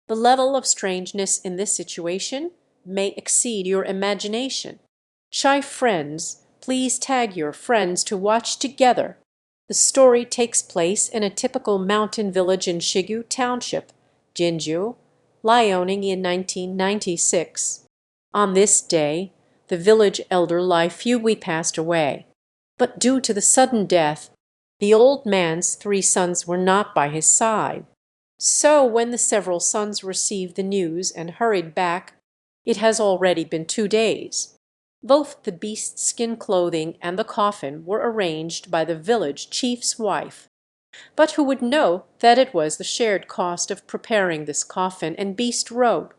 The level of strangeness in this situation may exceed your imagination. Shy friends, please tag your friends to watch together. The story takes place in a typical mountain village in Shigu Township, Jinju, Liaoning in 1996. On this day, the village elder Lai Fugui passed away. But due to the sudden death, the old man's three sons were not by his side. So when the several sons received the news and hurried back, it has already been 2 days. Both the beast skin clothing and the coffin were arranged by the village chief's wife. But who would know that it was the shared cost of preparing this coffin and beast robe?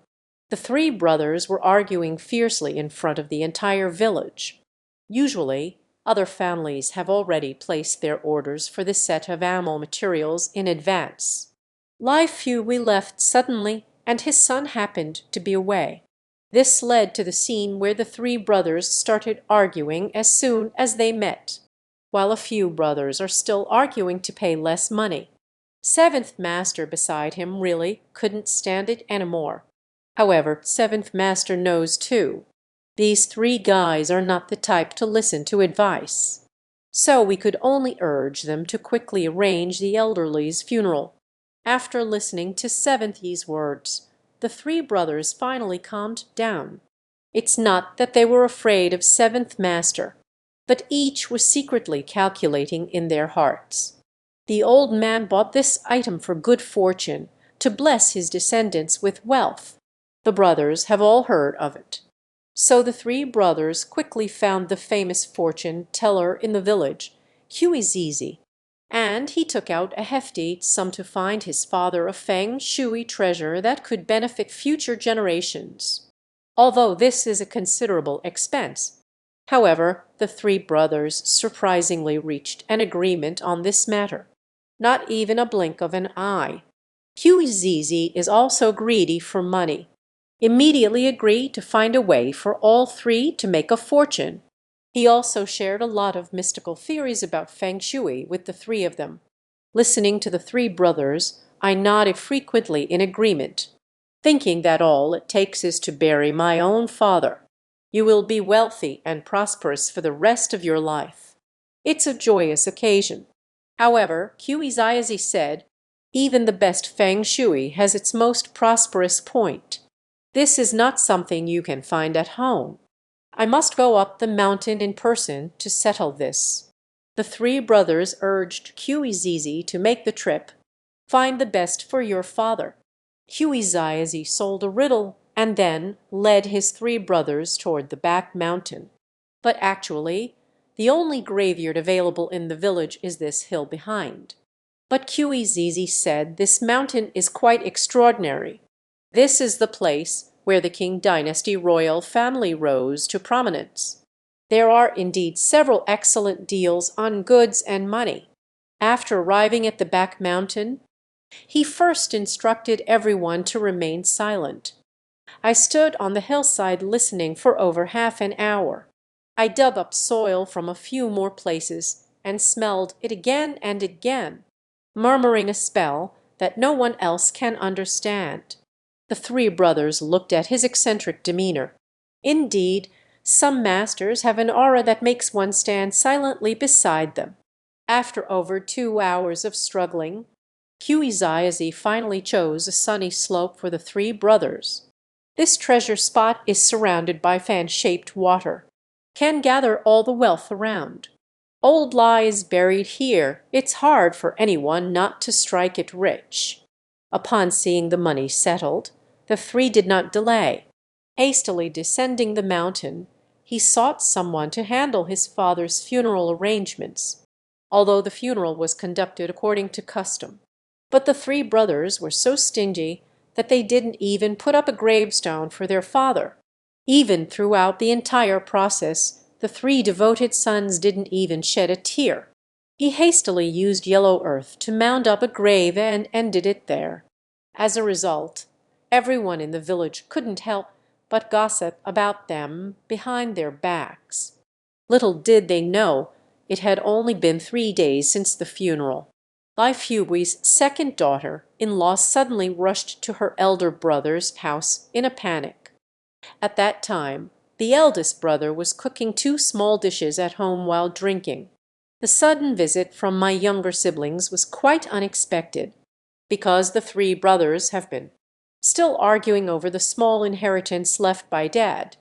The three brothers were arguing fiercely in front of the entire village. Usually, other families have already placed their orders for this set of animal materials in advance. Lai Fugui left suddenly, and his son happened to be away. This led to the scene where the three brothers started arguing as soon as they met, while a few brothers are still arguing to pay less money. Seventh Master beside him really couldn't stand it anymore. However, Seventh Master knows too. These three guys are not the type to listen to advice. So we could only urge them to quickly arrange the elderly's funeral. After listening to Seventy's words, the three brothers finally calmed down. It's not that they were afraid of Seventh Master, but each was secretly calculating in their hearts. The old man bought this item for good fortune, to bless his descendants with wealth. The brothers have all heard of it. So the three brothers quickly found the famous fortune teller in the village, Huizizi, and he took out a hefty sum to find his father a feng shui treasure that could benefit future generations. Although this is a considerable expense, however, the three brothers surprisingly reached an agreement on this matter. Not even a blink of an eye. Huizizi is also greedy for money. Immediately agreed to find a way for all three to make a fortune. He also shared a lot of mystical theories about feng shui with the three of them. Listening to the three brothers, I nodded frequently in agreement, thinking that all it takes is to bury my own father. You will be wealthy and prosperous for the rest of your life. It's a joyous occasion. However, Huizizi said, even the best feng shui has its most prosperous point. This is not something you can find at home. I must go up the mountain in person to settle this. The three brothers urged Huizizi to make the trip. Find the best for your father. Huizizi sold a riddle and then led his three brothers toward the back mountain. But actually, the only graveyard available in the village is this hill behind. But Huizizi said this mountain is quite extraordinary. This is the place where the Qing dynasty royal family rose to prominence. There are indeed several excellent deals on goods and money. After arriving at the back mountain, he first instructed everyone to remain silent. I stood on the hillside listening for over half an hour. I dug up soil from a few more places and smelled it again and again, murmuring a spell that no one else can understand. The three brothers looked at his eccentric demeanor. Indeed, some masters have an aura that makes one stand silently beside them. After over 2 hours of struggling, Huizizi finally chose a sunny slope for the three brothers. This treasure spot is surrounded by fan-shaped water, can gather all the wealth around. Old lies buried here, it's hard for anyone not to strike it rich. Upon seeing the money settled, the three did not delay. Hastily descending the mountain, he sought someone to handle his father's funeral arrangements, although the funeral was conducted according to custom. But the three brothers were so stingy that they didn't even put up a gravestone for their father. Even throughout the entire process, the three devoted sons didn't even shed a tear. He hastily used yellow earth to mound up a grave and ended it there. As a result, everyone in the village couldn't help but gossip about them behind their backs. Little did they know it had only been 3 days since the funeral. Lai Fui's second daughter-in-law suddenly rushed to her elder brother's house in a panic. At that time, the eldest brother was cooking 2 small dishes at home while drinking. The sudden visit from my younger siblings was quite unexpected, because the three brothers have been still arguing over the small inheritance left by Dad.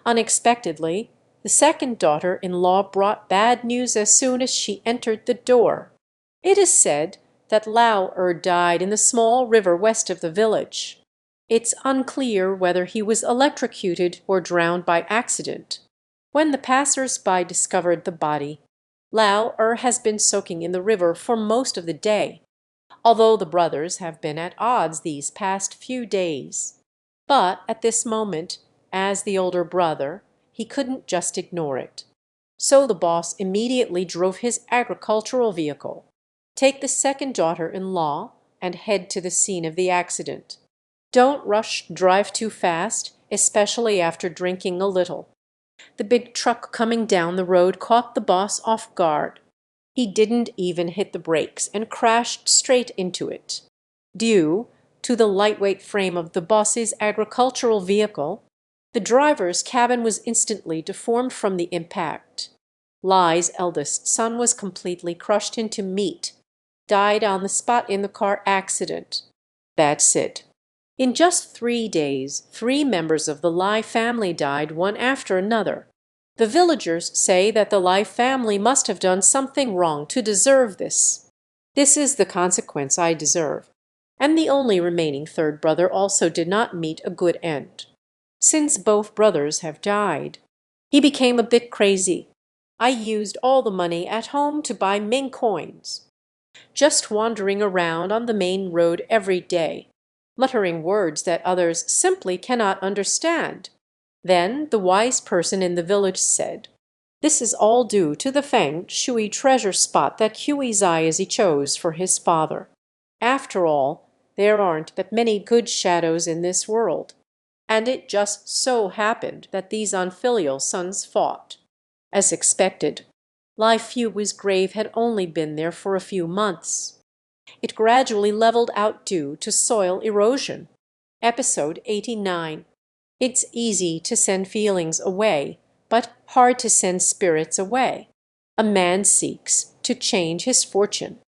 Unexpectedly, the second daughter-in-law brought bad news as soon as she entered the door. It is said that Lao died in the small river west of the village. It's unclear whether he was electrocuted or drowned by accident. When the passers-by discovered the body, Lao has been soaking in the river for most of the day, although the brothers have been at odds these past few days. But at this moment, as the older brother, he couldn't just ignore it. So the boss immediately drove his agricultural vehicle, take the second daughter-in-law, and head to the scene of the accident. Don't rush, drive too fast, especially after drinking a little. The big truck coming down the road caught the boss off guard. He didn't even hit the brakes and crashed straight into it. Due to the lightweight frame of the boss's agricultural vehicle, the driver's cabin was instantly deformed from the impact. Lai's eldest son was completely crushed into meat, died on the spot in the car accident. That's it. In just 3 days, 3 members of the Lai family died, one after another. The villagers say that the Lai family must have done something wrong to deserve this. This is the consequence I deserve. And the only remaining third brother also did not meet a good end. Since both brothers have died, he became a bit crazy. I used all the money at home to buy Ming coins. Just wandering around on the main road every day, muttering words that others simply cannot understand. Then the wise person in the village said, "This is all due to the feng shui treasure spot that Hui Zaizi chose for his father. After all, there aren't but many good shadows in this world. And it just so happened that these unfilial sons fought." As expected, Lai Fui's grave had only been there for a few months. It gradually leveled out due to soil erosion. Episode 89. It's easy to send feelings away, but hard to send spirits away. A man seeks to change his fortune.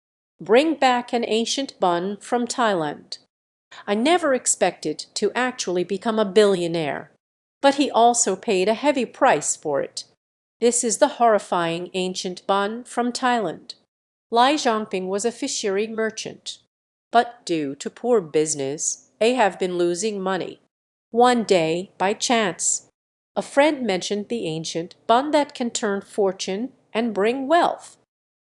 Bring back an ancient bun from Thailand. I never expected to actually become a billionaire, but he also paid a heavy price for it. This is the horrifying ancient bun from Thailand. Lai Zhangping was a fishery merchant, but due to poor business, they have been losing money. One day, by chance, a friend mentioned the ancient bun that can turn fortune and bring wealth.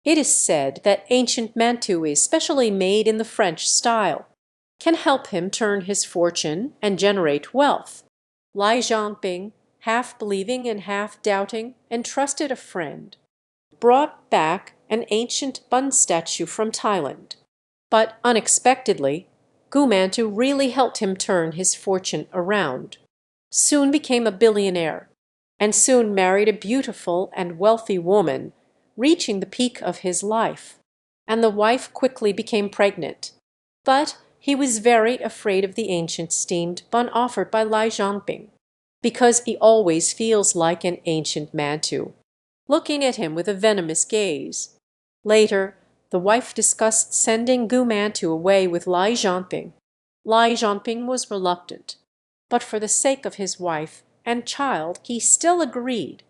It is said that ancient mantua, specially made in the French style, can help him turn his fortune and generate wealth. Lai Zhangping, half believing and half doubting, entrusted a friend, brought back an ancient bun statue from Thailand. But unexpectedly, Gu Mantu really helped him turn his fortune around, soon became a billionaire, and soon married a beautiful and wealthy woman, reaching the peak of his life. And the wife quickly became pregnant. But he was very afraid of the ancient steamed bun offered by Lai Zhangping, because he always feels like an ancient mantu, looking at him with a venomous gaze. Later, the wife discussed sending Gu Mantu away with Lai Zhangping. Lai Zhangping was reluctant, but for the sake of his wife and child he still agreed.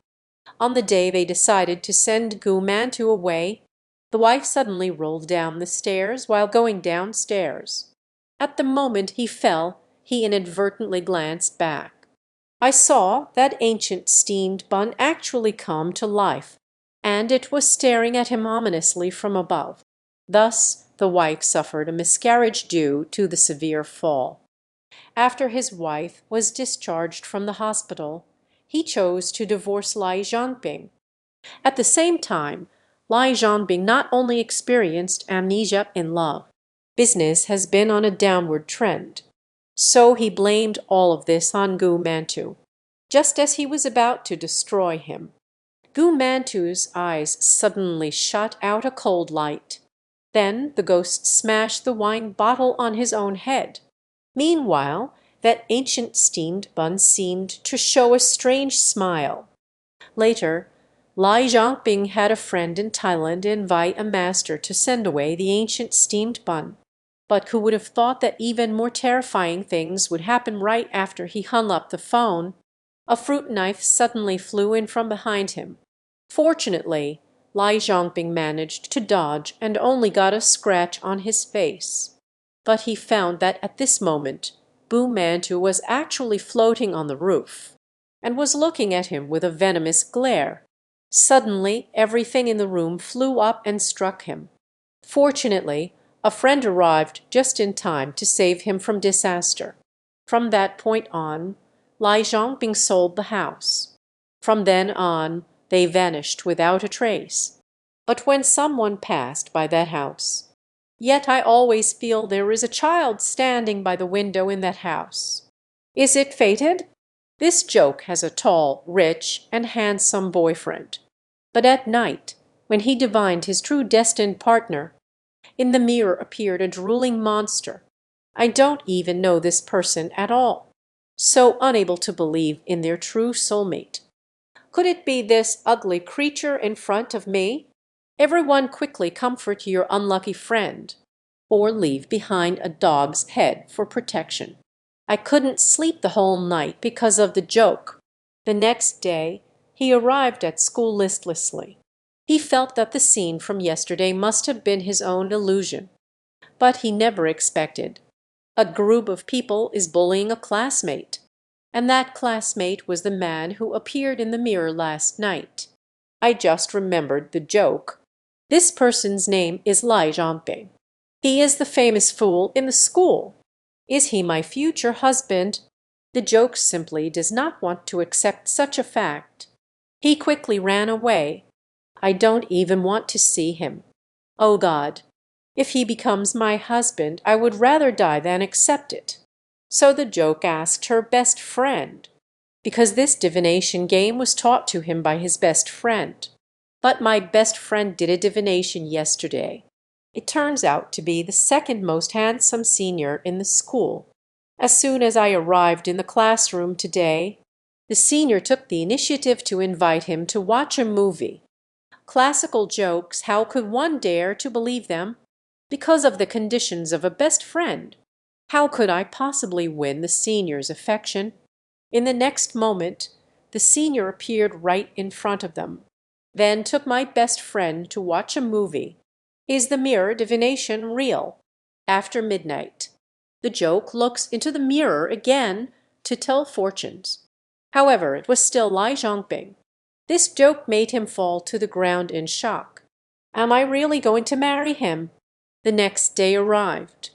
On the day they decided to send Gu Mantu away, the wife suddenly rolled down the stairs while going downstairs. At the moment he fell, he inadvertently glanced back. I saw that ancient steamed bun actually come to life, and it was staring at him ominously from above. Thus the wife suffered a miscarriage due to the severe fall. After his wife was discharged from the hospital, he chose to divorce Lai Zhangping. At the same time, Lai Zhangping not only experienced amnesia in love, business has been on a downward trend. So he blamed all of this on Gu Mantu, just as he was about to destroy him. Gu Mantu's eyes suddenly shot out a cold light. Then the ghost smashed the wine bottle on his own head. Meanwhile, that ancient steamed bun seemed to show a strange smile. Later, Lai Zhangping had a friend in Thailand invite a master to send away the ancient steamed bun. But who would have thought that even more terrifying things would happen right after he hung up the phone? A fruit knife suddenly flew in from behind him. Fortunately, Lai Zhangping managed to dodge and only got a scratch on his face. But he found that at this moment, Gu Mantu was actually floating on the roof and was looking at him with a venomous glare. Suddenly, everything in the room flew up and struck him. Fortunately, a friend arrived just in time to save him from disaster. From that point on, Lai Zhangping sold the house. From then on, they vanished without a trace. But when someone passed by that house, yet I always feel there is a child standing by the window in that house. Is it fated? This joke has a tall, rich, and handsome boyfriend. But at night, when he divined his true destined partner, in the mirror appeared a drooling monster. I don't even know this person at all, so unable to believe in their true soulmate. Could it be this ugly creature in front of me? Everyone quickly comfort your unlucky friend, or leave behind a dog's head for protection. I couldn't sleep the whole night because of the joke. The next day he arrived at school listlessly. He felt that the scene from yesterday must have been his own illusion. But he never expected. A group of people is bullying a classmate, and that classmate was the man who appeared in the mirror last night. I just remembered the joke. This person's name is Lai Zhangping. He is the famous fool in the school. Is he my future husband? The joke simply does not want to accept such a fact. He quickly ran away. I don't even want to see him. Oh God, if he becomes my husband, I would rather die than accept it. So the joke asked her best friend, because this divination game was taught to him by his best friend. But my best friend did a divination yesterday. It turns out to be the second most handsome senior in the school. As soon as I arrived in the classroom today, the senior took the initiative to invite him to watch a movie. Classical jokes, how could one dare to believe them? Because of the conditions of a best friend. How could I possibly win the senior's affection? In the next moment, the senior appeared right in front of them, then took my best friend to watch a movie. Is the mirror divination real? After midnight, the joke looks into the mirror again to tell fortunes. However, it was still Lai Zhangping. This joke made him fall to the ground in shock. Am I really going to marry him? The next day arrived.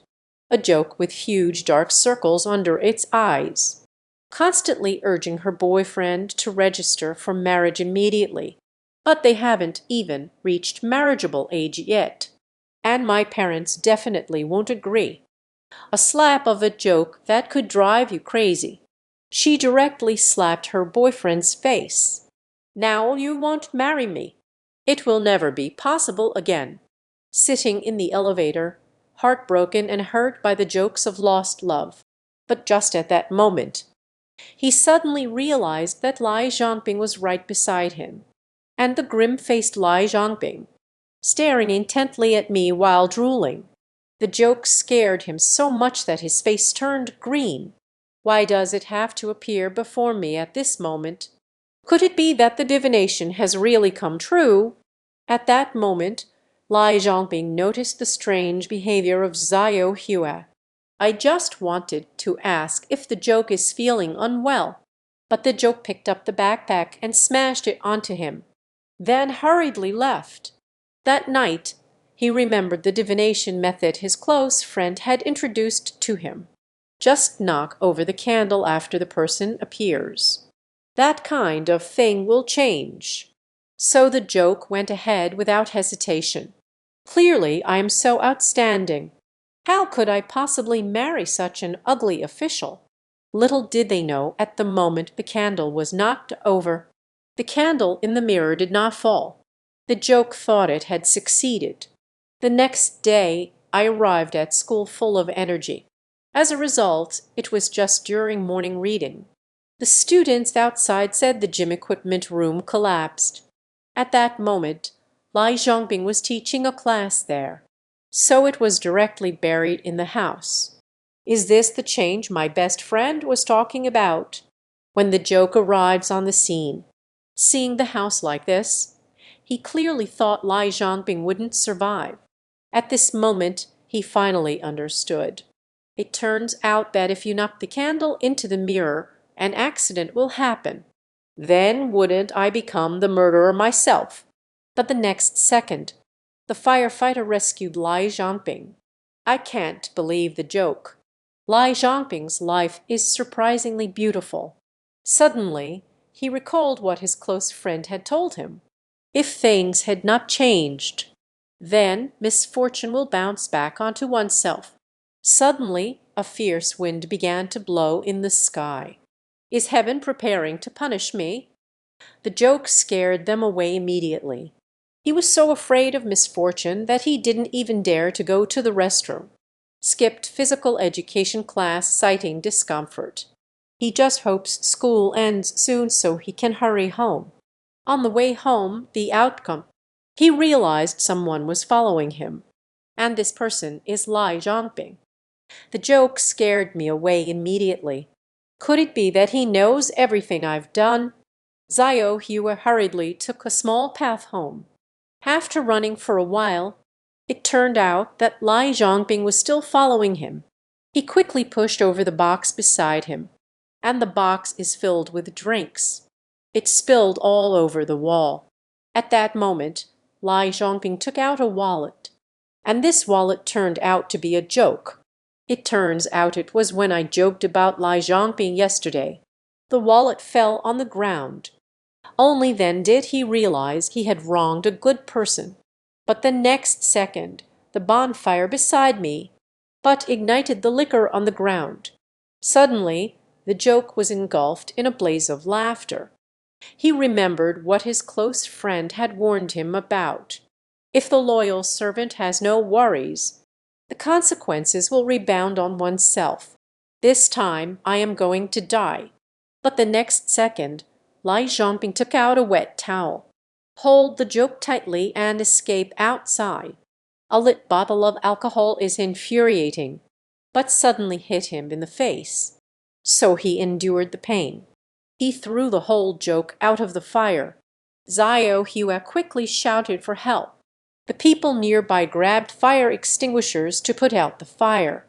A joke with huge dark circles under its eyes, constantly urging her boyfriend to register for marriage immediately. But they haven't even reached marriageable age yet. And my parents definitely won't agree. A slap of a joke that could drive you crazy. She directly slapped her boyfriend's face. Now you won't marry me. It will never be possible again. Sitting in the elevator, heartbroken and hurt by the jokes of lost love. But just at that moment, he suddenly realized that Lai Zhangping was right beside him. And the grim-faced Lai Zhangping, staring intently at me while drooling. The joke scared him so much that his face turned green. Why does it have to appear before me at this moment? Could it be that the divination has really come true? At that moment, Lai Zhangping noticed the strange behavior of Zhao Hua. I just wanted to ask if the joke is feeling unwell, but the joke picked up the backpack and smashed it onto him, then hurriedly left. That night, he remembered the divination method his close friend had introduced to him. Just knock over the candle after the person appears. That kind of thing will change. So the joke went ahead without hesitation. Clearly, I am so outstanding. How could I possibly marry such an ugly official? Little did they know at the moment the candle was knocked over. The candle in the mirror did not fall. The joke thought it had succeeded. The next day, I arrived at school full of energy. As a result, it was just during morning reading. The students outside said the gym equipment room collapsed. At that moment, Lai Zhangping was teaching a class there, so it was directly buried in the house. Is this the change my best friend was talking about? When the joke arrives on the scene, seeing the house like this, he clearly thought Lai Zhangping wouldn't survive. At this moment, he finally understood. It turns out that if you knock the candle into the mirror, an accident will happen. Then wouldn't I become the murderer myself? But the next second, the firefighter rescued Lai Zhangping. I can't believe the joke. Lai Zhangping's life is surprisingly beautiful. Suddenly, he recalled what his close friend had told him. If things had not changed, then misfortune will bounce back onto oneself. Suddenly, a fierce wind began to blow in the sky. Is heaven preparing to punish me? The joke scared them away immediately. He was so afraid of misfortune that he didn't even dare to go to the restroom. Skipped physical education class citing discomfort. He just hopes school ends soon so he can hurry home. On the way home, the outcome. He realized someone was following him. And this person is Lai Zhongping. The joke scared me away immediately. Could it be that he knows everything I've done? Zhao Hue hurriedly took a small path home. After running for a while, it turned out that Lai Zhongping was still following him. He quickly pushed over the box beside him, and the box is filled with drinks. It spilled all over the wall. At that moment, Lai Zhongping took out a wallet, and this wallet turned out to be a joke. It turns out it was when I joked about Lai Zhongping yesterday. The wallet fell on the ground. Only then did he realize he had wronged a good person. But the next second, the bonfire beside me but ignited the liquor on the ground. Suddenly, the joke was engulfed in a blaze of laughter. He remembered what his close friend had warned him about. If the loyal servant has no worries, the consequences will rebound on oneself. This time I am going to die. But the next second, Lai Zhongping took out a wet towel, hold the joke tightly, and escape outside. A lit bottle of alcohol is infuriating, but suddenly hit him in the face. So he endured the pain. He threw the whole joke out of the fire. Zhao Hue quickly shouted for help. The people nearby grabbed fire extinguishers to put out the fire.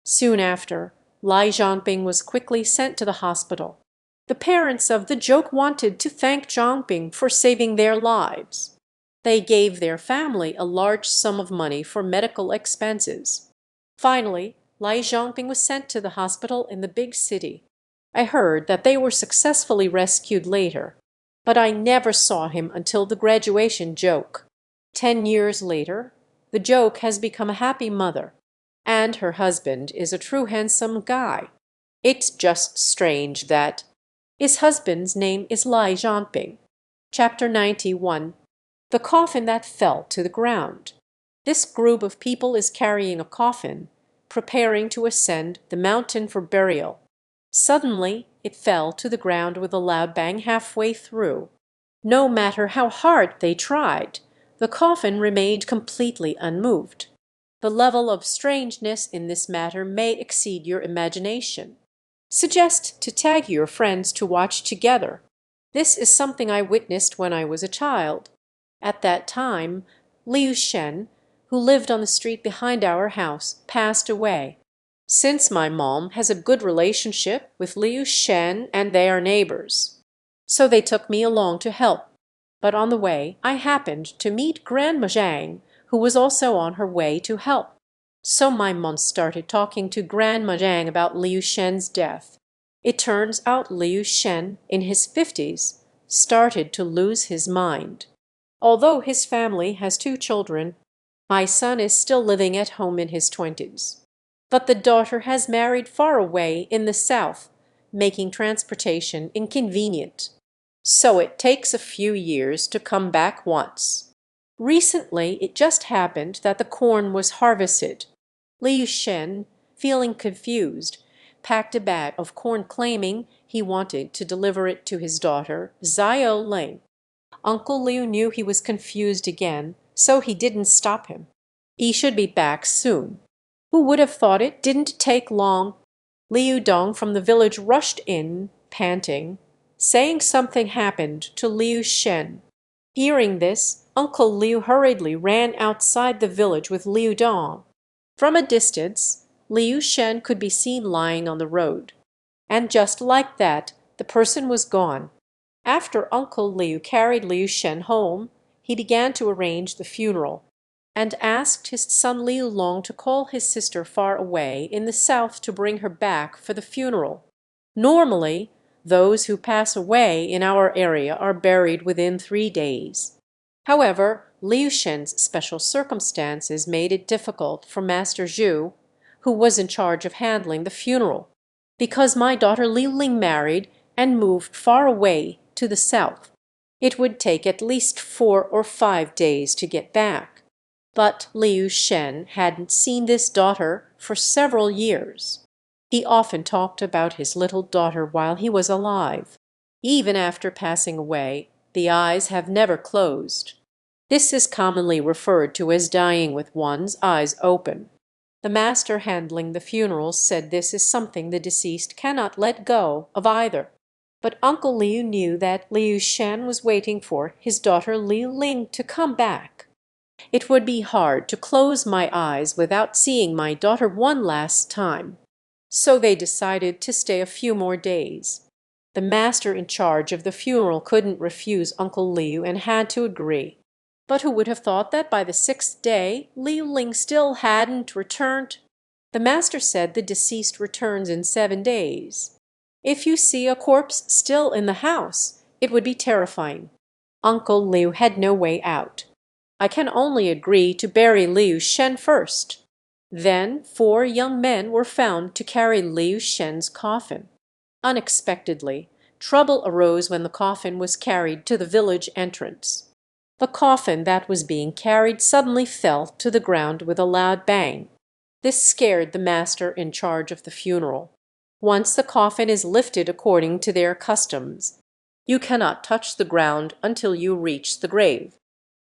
Soon after, Lai Zhongping was quickly sent to the hospital. The parents of the joke wanted to thank Zhongping for saving their lives. They gave their family a large sum of money for medical expenses. Finally, Lai Zhongping was sent to the hospital in the big city. I heard that they were successfully rescued later, but I never saw him until the graduation joke. 10 years later, the joke has become a happy mother, and her husband is a true handsome guy. It's just strange that his husband's name is Lai Zhongping. Chapter 91. The coffin that fell to the ground. This group of people is carrying a coffin, preparing to ascend the mountain for burial. Suddenly, it fell to the ground with a loud bang halfway through. No matter how hard they tried, the coffin remained completely unmoved. The level of strangeness in this matter may exceed your imagination. Suggest to tag your friends to watch together. This is something I witnessed when I was a child. At that time, Liu Shen, who lived on the street behind our house, passed away. Since my mom has a good relationship with Liu Shen and they are neighbors, so they took me along to help. But on the way, I happened to meet Grandma Zhang, who was also on her way to help. So my mom started talking to Grandma Zhang about Liu Shen's death. It turns out Liu Shen, in his 50s, started to lose his mind. Although his family has 2 children, my son is still living at home in his 20s. But the daughter has married far away in the south, making transportation inconvenient. So it takes a few years to come back once. Recently, it just happened that the corn was harvested. Liu Shen, feeling confused, packed a bag of corn claiming he wanted to deliver it to his daughter, Zhao Ling. Uncle Liu knew he was confused again, so he didn't stop him. He should be back soon. Who would have thought it didn't take long? Liu Dong from the village rushed in, panting, saying something happened to Liu Shen. Hearing this, Uncle Liu hurriedly ran outside the village with Liu Dong. From a distance, Liu Shen could be seen lying on the road. And just like that, the person was gone. After Uncle Liu carried Liu Shen home, he began to arrange the funeral, and asked his son Liu Long to call his sister far away in the south to bring her back for the funeral. Normally, those who pass away in our area are buried within 3 days. However, Liu Shen's special circumstances made it difficult for Master Zhu, who was in charge of handling the funeral. Because my daughter Liu Ling married and moved far away to the south. It would take at least 4 or 5 days to get back. But Liu Shen hadn't seen this daughter for several years. He often talked about his little daughter while he was alive. Even after passing away, the eyes have never closed. This is commonly referred to as dying with one's eyes open. The master handling the funerals said this is something the deceased cannot let go of either. But Uncle Liu knew that Liu Shen was waiting for his daughter Liu Ling to come back. It would be hard to close my eyes without seeing my daughter one last time. So they decided to stay a few more days. The master in charge of the funeral couldn't refuse Uncle Liu and had to agree. But who would have thought that by the 6th day, Liu Ling still hadn't returned? The master said the deceased returns in 7 days. If you see a corpse still in the house, it would be terrifying. Uncle Liu had no way out. I can only agree to bury Liu Shen first. Then 4 young men were found to carry Liu Shen's coffin. Unexpectedly, trouble arose when the coffin was carried to the village entrance. The coffin that was being carried suddenly fell to the ground with a loud bang. This scared the master in charge of the funeral. Once the coffin is lifted according to their customs, you cannot touch the ground until you reach the grave.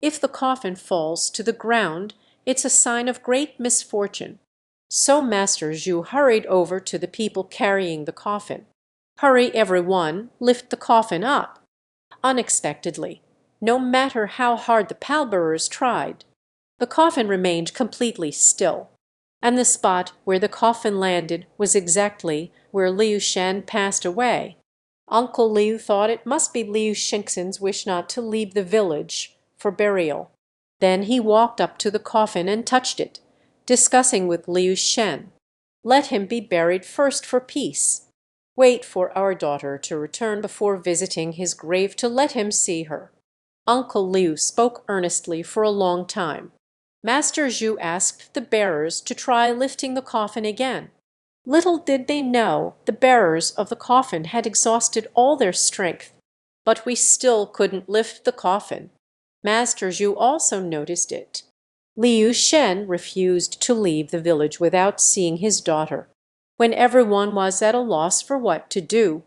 If the coffin falls to the ground, it's a sign of great misfortune. So Master Zhu hurried over to the people carrying the coffin. "Hurry, everyone, lift the coffin up." Unexpectedly, no matter how hard the pallbearers tried, the coffin remained completely still, and the spot where the coffin landed was exactly where Liu Shen passed away. Uncle Liu thought it must be Liu Shengxin's wish not to leave the village for burial. Then he walked up to the coffin and touched it, discussing with Liu Shen. "Let him be buried first for peace. Wait for our daughter to return before visiting his grave to let him see her." Uncle Liu spoke earnestly for a long time. Master Zhu asked the bearers to try lifting the coffin again. Little did they know the bearers of the coffin had exhausted all their strength. But we still couldn't lift the coffin. Master Zhu also noticed it. Liu Shen refused to leave the village without seeing his daughter. When everyone was at a loss for what to do,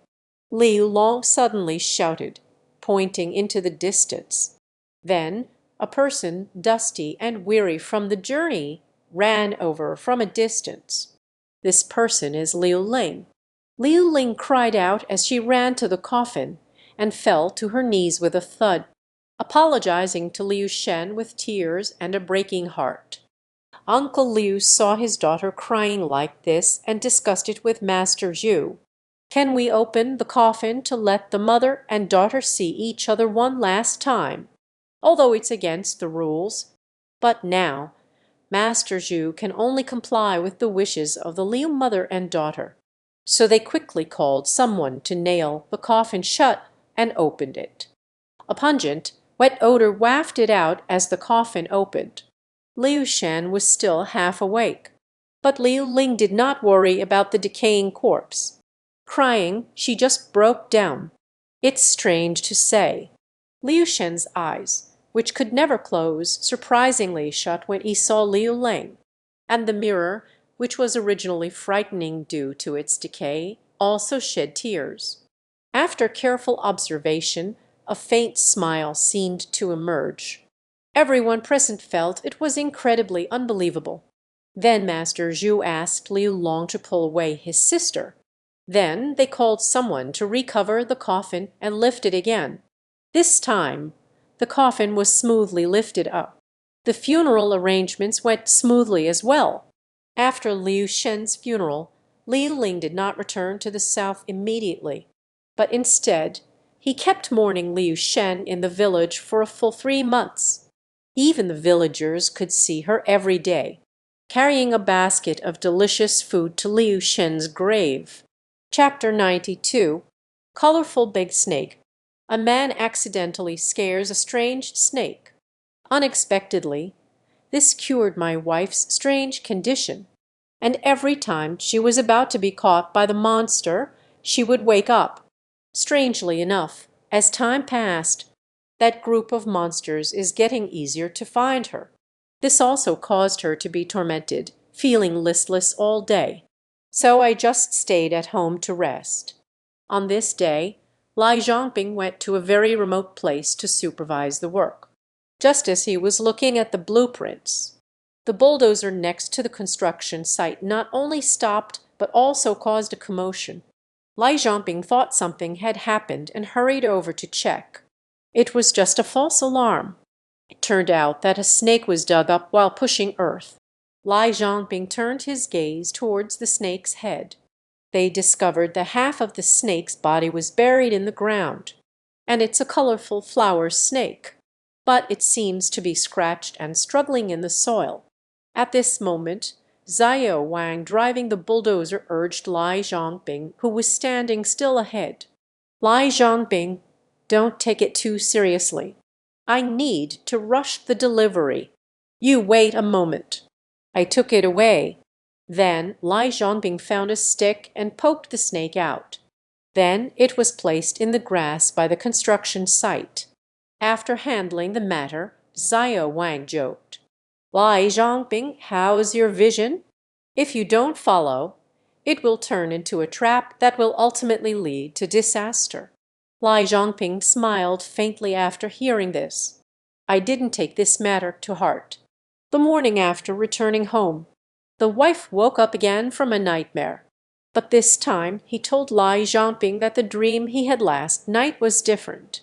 Liu Long suddenly shouted, pointing into the distance. Then a person, dusty and weary from the journey, ran over from a distance. This person is Liu Ling. Liu Ling cried out as she ran to the coffin and fell to her knees with a thud, apologizing to Liu Shen with tears and a breaking heart. Uncle Liu saw his daughter crying like this and discussed it with Master Zhu. "Can we open the coffin to let the mother and daughter see each other one last time? Although it's against the rules." But now Master Zhu can only comply with the wishes of the Liu mother and daughter. So they quickly called someone to nail the coffin shut and opened it. A pungent, wet odor wafted out as the coffin opened. Liu Shen was still half awake, but Liu Ling did not worry about the decaying corpse. Crying, she just broke down. It's strange to say, Liu Shen's eyes, which could never close, surprisingly shut when he saw Liu Ling, and the mirror, which was originally frightening due to its decay, also shed tears. After careful observation, a faint smile seemed to emerge. Everyone present felt it was incredibly unbelievable. Then Master Zhu asked Liu Long to pull away his sister. Then they called someone to recover the coffin and lift it again. This time, the coffin was smoothly lifted up. The funeral arrangements went smoothly as well. After Liu Shen's funeral, Liu Ling did not return to the south immediately, but instead he kept mourning Liu Shen in the village for a full 3 months. Even the villagers could see her every day, carrying a basket of delicious food to Liu Shen's grave. Chapter 92. Colorful Big Snake. A man accidentally scares a strange snake. Unexpectedly, this cured my wife's strange condition, and every time she was about to be caught by the monster, she would wake up. Strangely enough, as time passed, that group of monsters is getting easier to find her. This also caused her to be tormented, feeling listless all day. So I just stayed at home to rest. On this day, Lai Zhongping went to a very remote place to supervise the work. Just as he was looking at the blueprints, the bulldozer next to the construction site not only stopped but also caused a commotion. Lai Zhongping thought something had happened and hurried over to check. It was just a false alarm. It turned out that a snake was dug up while pushing earth. Lai Zhongping turned his gaze towards the snake's head. They discovered that half of the snake's body was buried in the ground, and it's a colorful flower snake, but it seems to be scratched and struggling in the soil. At this moment, Xiao Wang driving the bulldozer urged Lai Zhongping, who was standing still ahead. Lai Zhongping, don't take it too seriously. I need to rush the delivery. You wait a moment. I took it away. Then Lai Zhongping found a stick and poked the snake out. Then it was placed in the grass by the construction site. After handling the matter, Xiao Wang joked, Lai Zhongping, how's your vision? If you don't follow, it will turn into a trap that will ultimately lead to disaster. Lai Zhongping smiled faintly after hearing this. I didn't take this matter to heart. The morning after returning home, the wife woke up again from a nightmare. But this time he told Lai Zhongping that the dream he had last night was different.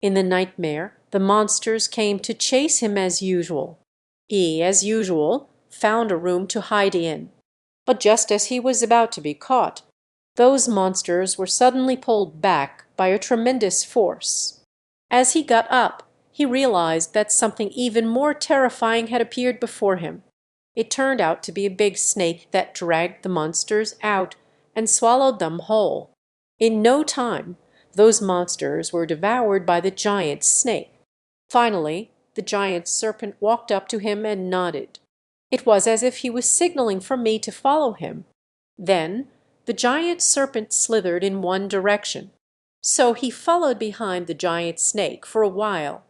In the nightmare, the monsters came to chase him as usual. He, as usual, found a room to hide in. But just as he was about to be caught, those monsters were suddenly pulled back by a tremendous force. As he got up, he realized that something even more terrifying had appeared before him. It turned out to be a big snake that dragged the monsters out and swallowed them whole. In no time, those monsters were devoured by the giant snake. Finally, the giant serpent walked up to him and nodded. It was as if he was signaling for me to follow him. Then the giant serpent slithered in one direction. So he followed behind the giant snake for a while.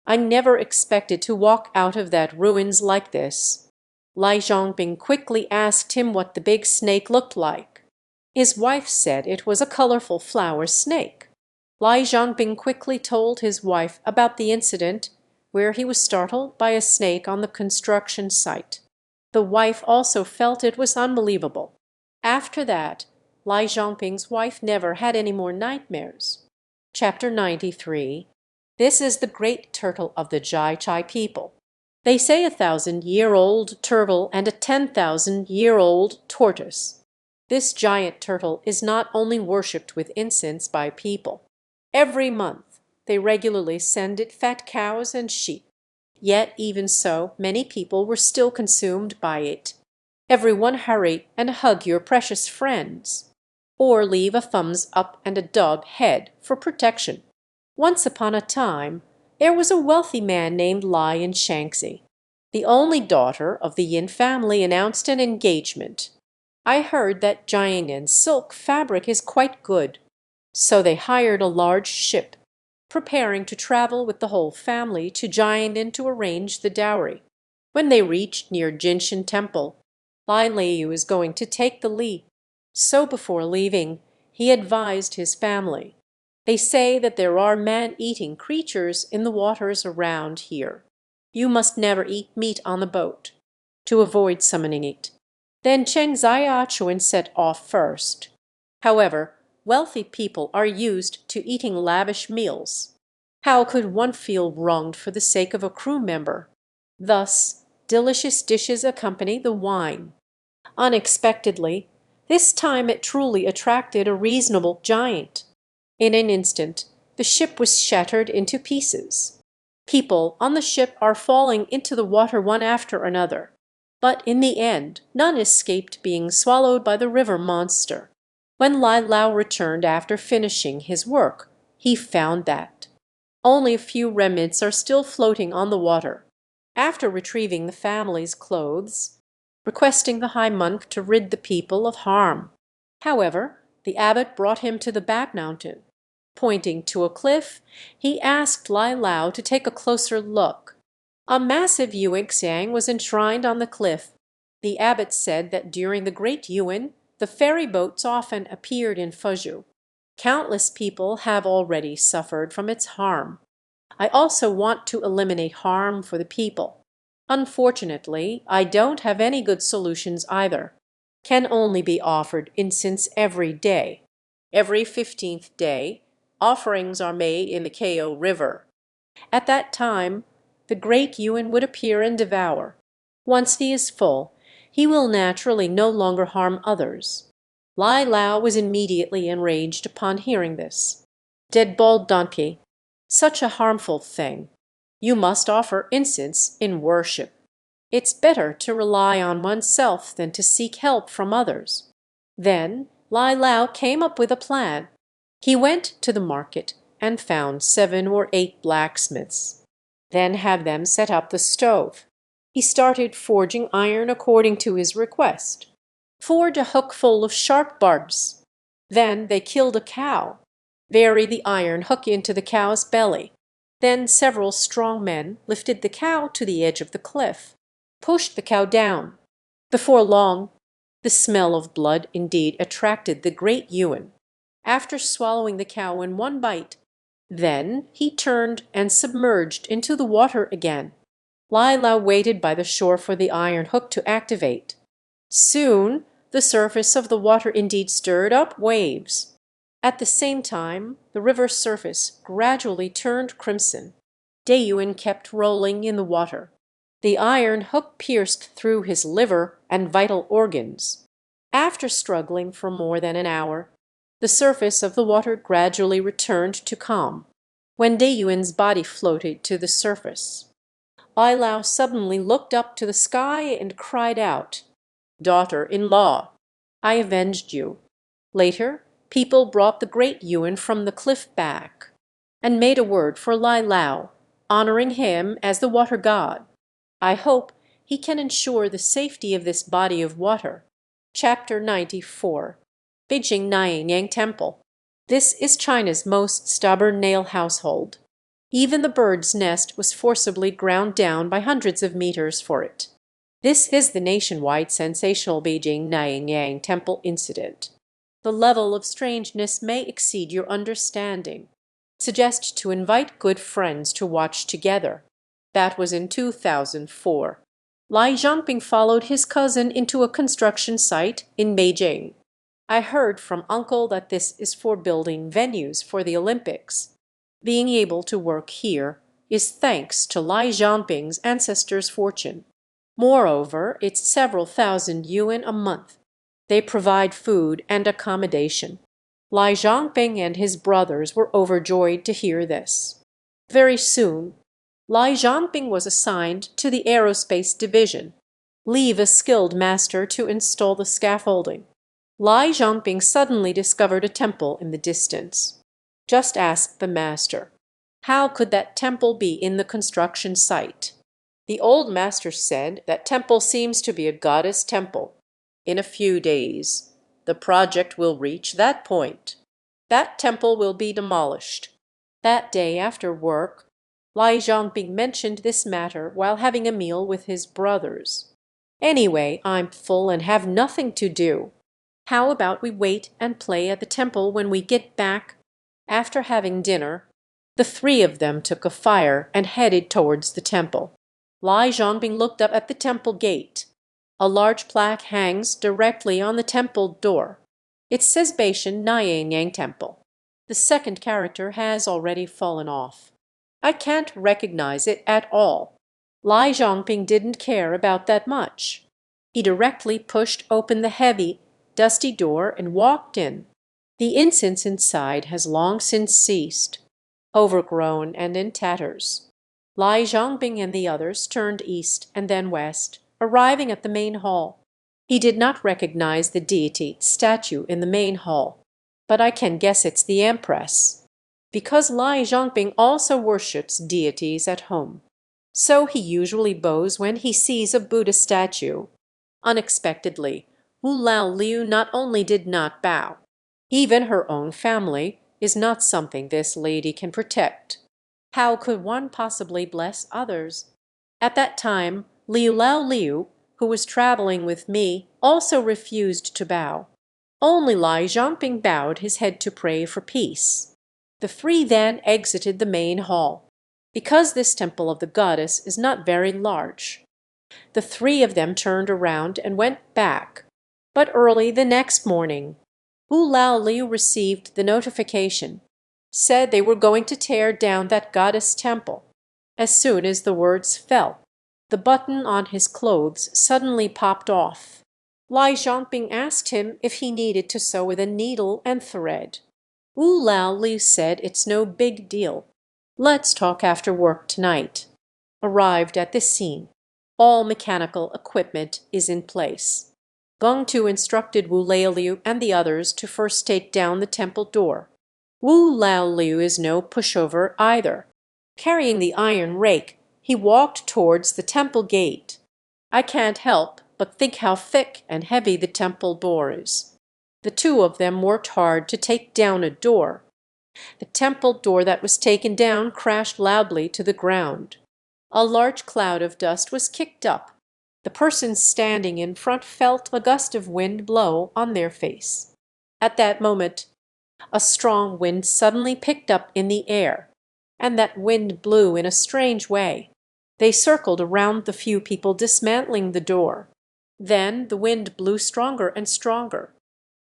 I never expected to walk out of that ruins like this. Lai Zhongping quickly asked him what the big snake looked like. His wife said it was a colorful flower snake. Lai Zhongping quickly told his wife about the incident where he was startled by a snake on the construction site. The wife also felt it was unbelievable. After that, Lai Zhongping's wife never had any more nightmares. Chapter 93. This is the great turtle of the Jai Chai people. They say 1,000-year-old turtle and a 10,000-year-old tortoise. This giant turtle is not only worshipped with incense by people. Every month, they regularly send it fat cows and sheep. Yet even so, many people were still consumed by it. Everyone hurry and hug your precious friends, or leave a thumbs up and a dog head for protection. Once upon a time, there was a wealthy man named Lai in Shaanxi. The only daughter of the Yin family announced an engagement. I heard that Jiangnan silk fabric is quite good, so they hired a large ship, preparing to travel with the whole family to Jiangnan to arrange the dowry. When they reached near Jinshan Temple, Lai Liu was going to take the lead, so before leaving, he advised his family. They say that there are man-eating creatures in the waters around here. You must never eat meat on the boat, to avoid summoning it. Then Cheng Ziachuan set off first. However, wealthy people are used to eating lavish meals. How could one feel wronged for the sake of a crew member? Thus, delicious dishes accompany the wine. Unexpectedly, this time it truly attracted a reasonable giant. In an instant, the ship was shattered into pieces. People on the ship are falling into the water one after another, but in the end, none escaped being swallowed by the river monster. When Lai Lao returned after finishing his work, he found that only a few remnants are still floating on the water. After retrieving the family's clothes, requesting the high monk to rid the people of harm. However, the abbot brought him to the Bat Mountain. Pointing to a cliff, he asked Lai Lao to take a closer look. A massive Yuanxiang was enshrined on the cliff. The abbot said that during the Great Yuan, the ferry boats often appeared in Fuzhou. Countless people have already suffered from its harm. I also want to eliminate harm for the people. Unfortunately, I don't have any good solutions either. Can only be offered incense every day. Every 15th day, offerings are made in the Kao River. At that time, the great Yuan would appear and devour. Once he is full, he will naturally no longer harm others. Lai Lao was immediately enraged upon hearing this. Dead bald donkey, such a harmful thing. You must offer incense in worship. It's better to rely on oneself than to seek help from others. Then Lai Lao came up with a plan. He went to the market and found 7 or 8 blacksmiths. Then had them set up the stove. He started forging iron according to his request. Forged a hook full of sharp barbs. Then they killed a cow. Buried the iron hook into the cow's belly. Then several strong men lifted the cow to the edge of the cliff, pushed the cow down. Before long, the smell of blood indeed attracted the great Yuan. After swallowing the cow in one bite, then he turned and submerged into the water again. Lai Lao waited by the shore for the iron hook to activate. Soon, the surface of the water indeed stirred up waves. At the same time, the river's surface gradually turned crimson. Yuan kept rolling in the water. The iron hook pierced through his liver and vital organs. After struggling for more than an hour, the surface of the water gradually returned to calm. When Yuan's body floated to the surface, Lai Lao suddenly looked up to the sky and cried out, "Daughter-in-law, I avenged you." Later, people brought the great Yuan from the cliff back, and made a word for Lai Lao, honoring him as the water god. I hope he can ensure the safety of this body of water. Chapter 94. Beijing Nanyang Temple. This is China's most stubborn nail household. Even the bird's nest was forcibly ground down by hundreds of meters for it. This is the nationwide sensational Beijing Nanyang Temple incident. The level of strangeness may exceed your understanding. Suggest to invite good friends to watch together. That was in 2004. Lai Zhangping followed his cousin into a construction site in Beijing. I heard from uncle that this is for building venues for the Olympics. Being able to work here is thanks to Lai Zhangping's ancestors' fortune. Moreover, it's several thousand yuan a month. They provide food and accommodation. Lai Zhangping and his brothers were overjoyed to hear this. Very soon, Lai Zhangping was assigned to the aerospace division. Leave a skilled master to install the scaffolding. Lai Zhangping suddenly discovered a temple in the distance. Just asked the master, how could that temple be in the construction site? The old master said that temple seems to be a goddess temple. In a few days, the project will reach that point. That temple will be demolished. That day after work, Lai Zhangping mentioned this matter while having a meal with his brothers. Anyway, I'm full and have nothing to do. How about we wait and play at the temple when we get back? After having dinner, the 3 of them took a fire and headed towards the temple. Lai Zhangping looked up at the temple gate. A large plaque hangs directly on the temple door. It says Beijing Nanyang Temple. The second character has already fallen off. I can't recognize it at all. Lai Zhangping didn't care about that much. He directly pushed open the heavy, dusty door and walked in. The incense inside has long since ceased, overgrown and in tatters. Lai Zhangping and the others turned east and then west, arriving at the main hall. He did not recognize the deity statue in the main hall, but I can guess it's the Empress, because Lai Zhangping also worships deities at home. So he usually bows when he sees a Buddha statue. Unexpectedly, Wu Lao Liu not only did not bow, even her own family, is not something this lady can protect. How could one possibly bless others? At that time, Liu Lao Liu, who was traveling with me, also refused to bow. Only Lai Zhangping bowed his head to pray for peace. The three then exited the main hall. Because this temple of the goddess is not very large, the three of them turned around and went back. But early the next morning, Wu Lao Liu received the notification, said they were going to tear down that goddess temple. As soon as the words fell, the button on his clothes suddenly popped off. Lai Zhangping asked him if he needed to sew with a needle and thread. Wu Lao Liu said it's no big deal. Let's talk after work tonight. Arrived at this scene, all mechanical equipment is in place. Gong Tu instructed Wu Lao Liu and the others to first take down the temple door. Wu Lao Liu is no pushover either. Carrying the iron rake, he walked towards the temple gate. I can't help but think how thick and heavy the temple door is. The two of them worked hard to take down a door. The temple door that was taken down crashed loudly to the ground. A large cloud of dust was kicked up. The persons standing in front felt a gust of wind blow on their face. At that moment, a strong wind suddenly picked up in the air, and that wind blew in a strange way. They circled around the few people dismantling the door. Then the wind blew stronger and stronger,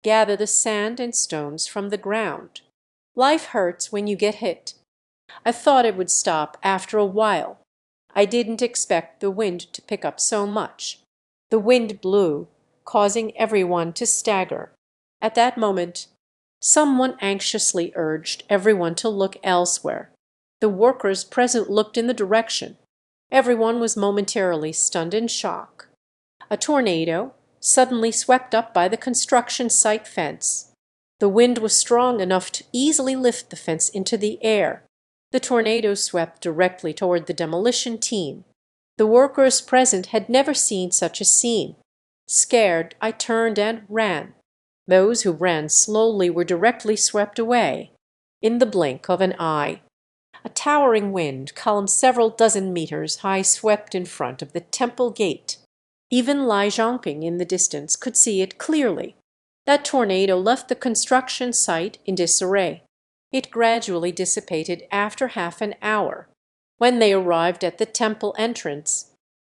gathered the sand and stones from the ground. Life hurts when you get hit. I thought it would stop after a while. I didn't expect the wind to pick up so much. The wind blew, causing everyone to stagger. At that moment, someone anxiously urged everyone to look elsewhere. The workers present looked in the direction. Everyone was momentarily stunned in shock. A tornado suddenly swept up by the construction site fence. The wind was strong enough to easily lift the fence into the air. The tornado swept directly toward the demolition team. The workers present had never seen such a scene. Scared, I turned and ran. Those who ran slowly were directly swept away, in the blink of an eye. A towering wind, column several dozen meters high, swept in front of the temple gate. Even Lai Zhangping in the distance could see it clearly. That tornado left the construction site in disarray. It gradually dissipated after half an hour. When they arrived at the temple entrance,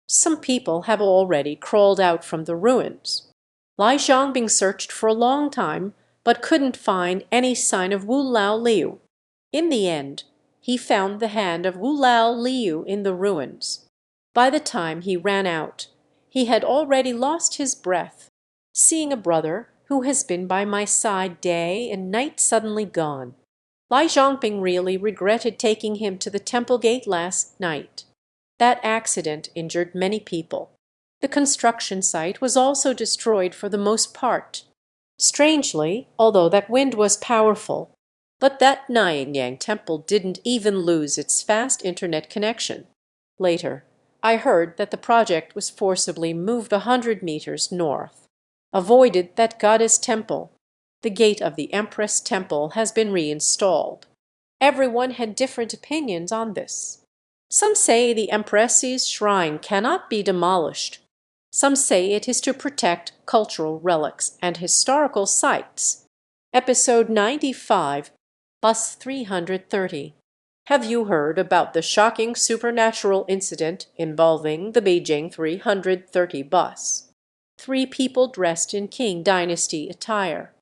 some people have already crawled out from the ruins. Lai Zhangping searched for a long time, but couldn't find any sign of Wu Lao Liu. In the end, he found the hand of Wu Lao Liu in the ruins. By the time he ran out, he had already lost his breath. Seeing a brother who has been by my side day and night suddenly gone, Lai Zhangping really regretted taking him to the temple gate last night. That accident injured many people. The construction site was also destroyed for the most part. Strangely, although that wind was powerful, but that Nanyang temple didn't even lose its fast internet connection. Later, I heard that the project was forcibly moved 100 meters north. Avoided that goddess temple. The gate of the Empress Temple has been reinstalled. Everyone had different opinions on this. Some say the Empress's shrine cannot be demolished. Some say it is to protect cultural relics and historical sites. Episode 95, Bus 330. Have you heard about the shocking supernatural incident involving the Beijing 330 bus? 3 people dressed in Qing Dynasty attire.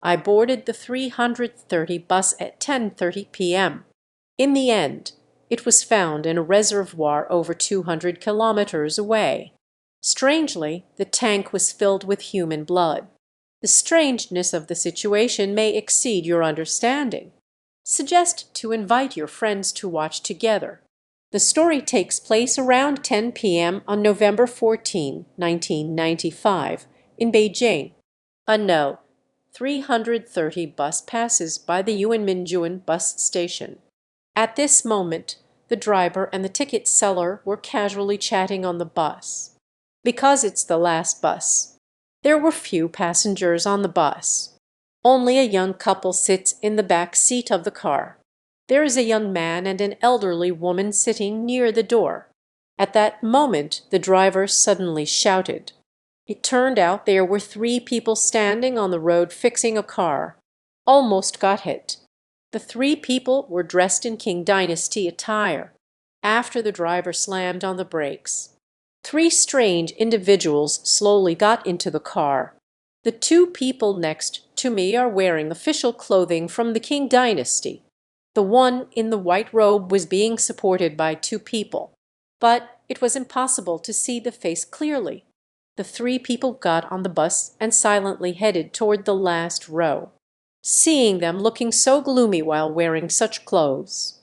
I boarded the 330 bus at 10:30 p.m. In the end, it was found in a reservoir over 200 kilometers away. Strangely, the tank was filled with human blood. The strangeness of the situation may exceed your understanding. Suggest to invite your friends to watch together. The story takes place around 10 p.m. on November 14, 1995, in Beijing. A No. 330 bus passes by the Yuanminjuan bus station. At this moment, the driver and the ticket seller were casually chatting on the bus. Because it's the last bus, there were few passengers on the bus. Only a young couple sits in the back seat of the car. There is a young man and an elderly woman sitting near the door. At that moment the driver suddenly shouted. It turned out there were 3 people standing on the road fixing a car. Almost got hit. The 3 people were dressed in Qing Dynasty attire. After the driver slammed on the brakes, 3 strange individuals slowly got into the car. The 2 people next to me are wearing official clothing from the Qing Dynasty. The one in the white robe was being supported by 2 people, but it was impossible to see the face clearly. The 3 people got on the bus and silently headed toward the last row. Seeing them looking so gloomy while wearing such clothes,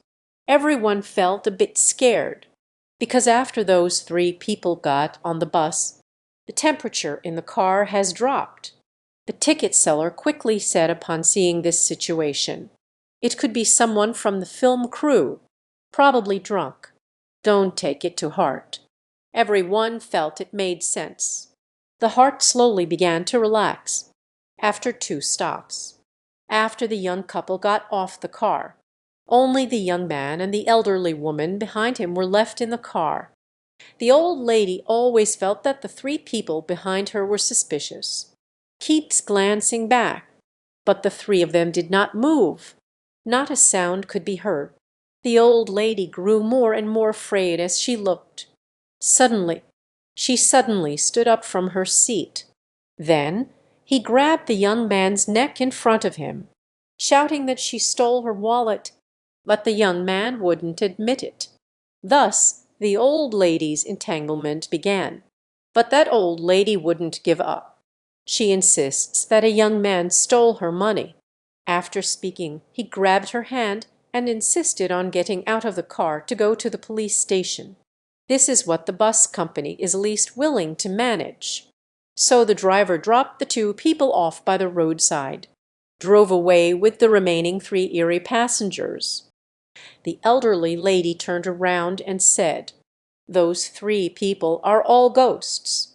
everyone felt a bit scared, because after those 3 people got on the bus, the temperature in the car has dropped. The ticket seller quickly said upon seeing this situation, "It could be someone from the film crew, probably drunk. Don't take it to heart." Everyone felt it made sense. The heart slowly began to relax after 2 stops. After the young couple got off the car, only the young man and the elderly woman behind him were left in the car. The old lady always felt that the 3 people behind her were suspicious. Keeps glancing back, but the 3 of them did not move. Not a sound could be heard. The old lady grew more and more afraid as she looked. She suddenly stood up from her seat. Then he grabbed the young man's neck in front of him, shouting that she stole her wallet, but the young man wouldn't admit it. Thus the old lady's entanglement began. But that old lady wouldn't give up. She insists that a young man stole her money. After speaking, he grabbed her hand and insisted on getting out of the car to go to the police station. This is what the bus company is least willing to manage. So the driver dropped the 2 people off by the roadside, drove away with the remaining 3 Eerie passengers. The elderly lady turned around and said, "Those 3 people are all ghosts."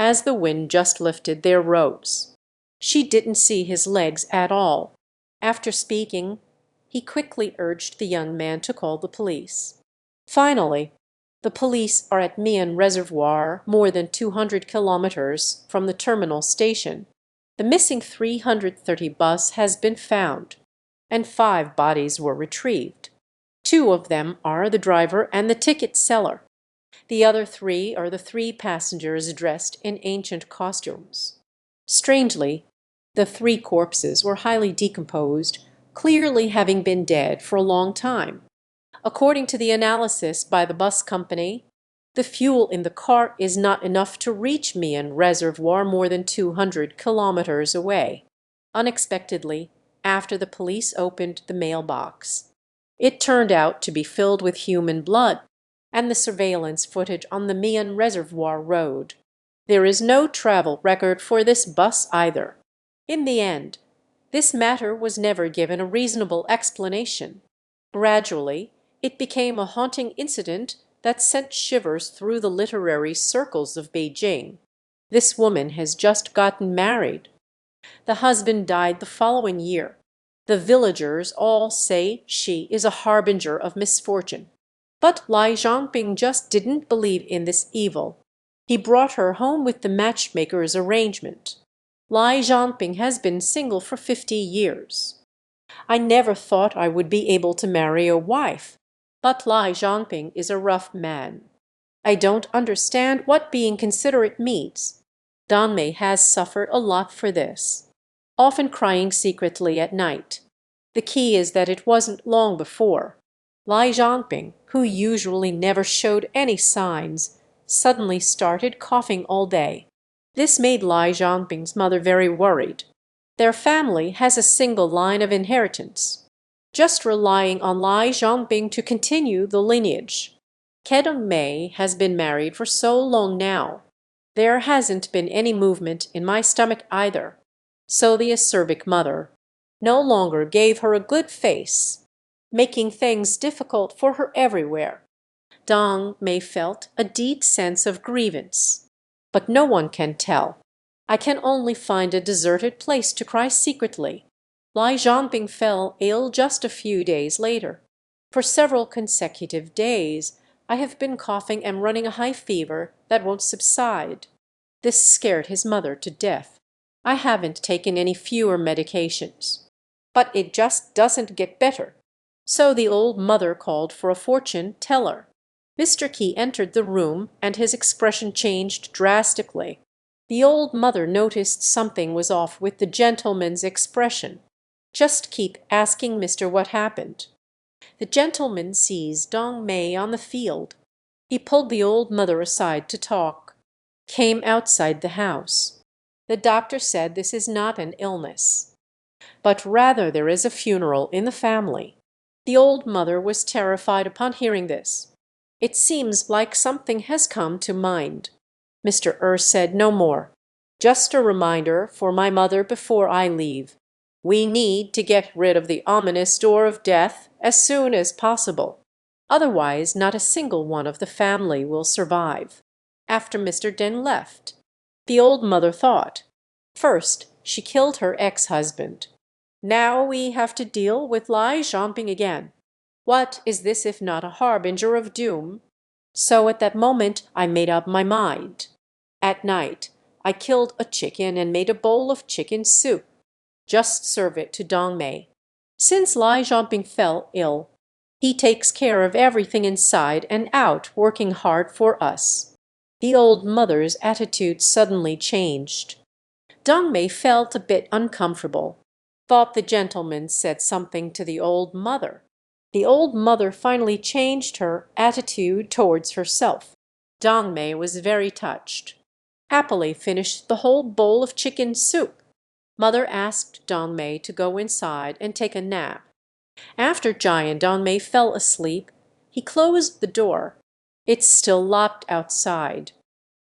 As the wind just lifted, there rose. She didn't see his legs at all. After speaking, he quickly urged the young man to call the police. Finally, the police are at Mian Reservoir, more than 200 kilometers from the terminal station. The missing 330 bus has been found, and 5 bodies were retrieved. 2 of them are the driver and the ticket seller. The other 3 are the 3 passengers dressed in ancient costumes. Strangely, the 3 corpses were highly decomposed, clearly having been dead for a long time. According to the analysis by the bus company, the fuel in the car is not enough to reach Mian Reservoir more than 200 kilometers away. Unexpectedly, after the police opened the mailbox, it turned out to be filled with human blood and the surveillance footage on the Mian Reservoir Road. There is no travel record for this bus either. In the end, this matter was never given a reasonable explanation. Gradually, it became a haunting incident that sent shivers through the literary circles of Beijing. This woman has just gotten married. The husband died the following year. The villagers all say she is a harbinger of misfortune. But Lai Zhangping just didn't believe in this evil. He brought her home with the matchmaker's arrangement. Lai Zhangping has been single for 50 years. I never thought I would be able to marry a wife, but Lai Zhangping is a rough man. I don't understand what being considerate means. Danmei has suffered a lot for this, often crying secretly at night. The key is that it wasn't long before Lai Zhangping, who usually never showed any signs, suddenly started coughing all day. This made Lai Zhangping's mother very worried. Their family has a single line of inheritance, just relying on Lai Zhangping to continue the lineage. Kedong-mei has been married for so long now. There hasn't been any movement in my stomach either. So the acerbic mother no longer gave her a good face, making things difficult for her everywhere. Dong Mei felt a deep sense of grievance. But no one can tell. I can only find a deserted place to cry secretly. Lai Zhangping fell ill just a few days later. For several consecutive days, I have been coughing and running a high fever that won't subside. This scared his mother to death. I haven't taken any fewer medications. But it just doesn't get better. So the old mother called for a fortune teller. Mr. Key entered the room and his expression changed drastically. The old mother noticed something was off with the gentleman's expression. Just keep asking Mr. what happened. The gentleman sees Dong Mei on the field. He pulled the old mother aside to talk. Came outside the house. The doctor said this is not an illness, but rather there is a funeral in the family. The old mother was terrified upon hearing this. It seems like something has come to mind. Mr. Said no more. Just a reminder for my mother before I leave. We need to get rid of the ominous door of death as soon as possible. Otherwise, not a single one of the family will survive. After Mr. Den left, the old mother thought. First, she killed her ex-husband. Now we have to deal with Lai Zhangping again. What is this if not a harbinger of doom? So at that moment I made up my mind. At night I killed a chicken and made a bowl of chicken soup. Just serve it to Dong Mei. Since Lai Zhangping fell ill, he takes care of everything inside and out, working hard for us. The old mother's attitude suddenly changed. Dong Mei felt a bit uncomfortable. Thought the gentleman said something to the old mother. The old mother finally changed her attitude towards herself. Dong Mei was very touched. Happily finished the whole bowl of chicken soup. Mother asked Dong Mei to go inside and take a nap. After Giant Dong Mei fell asleep, he closed the door. It's still locked outside.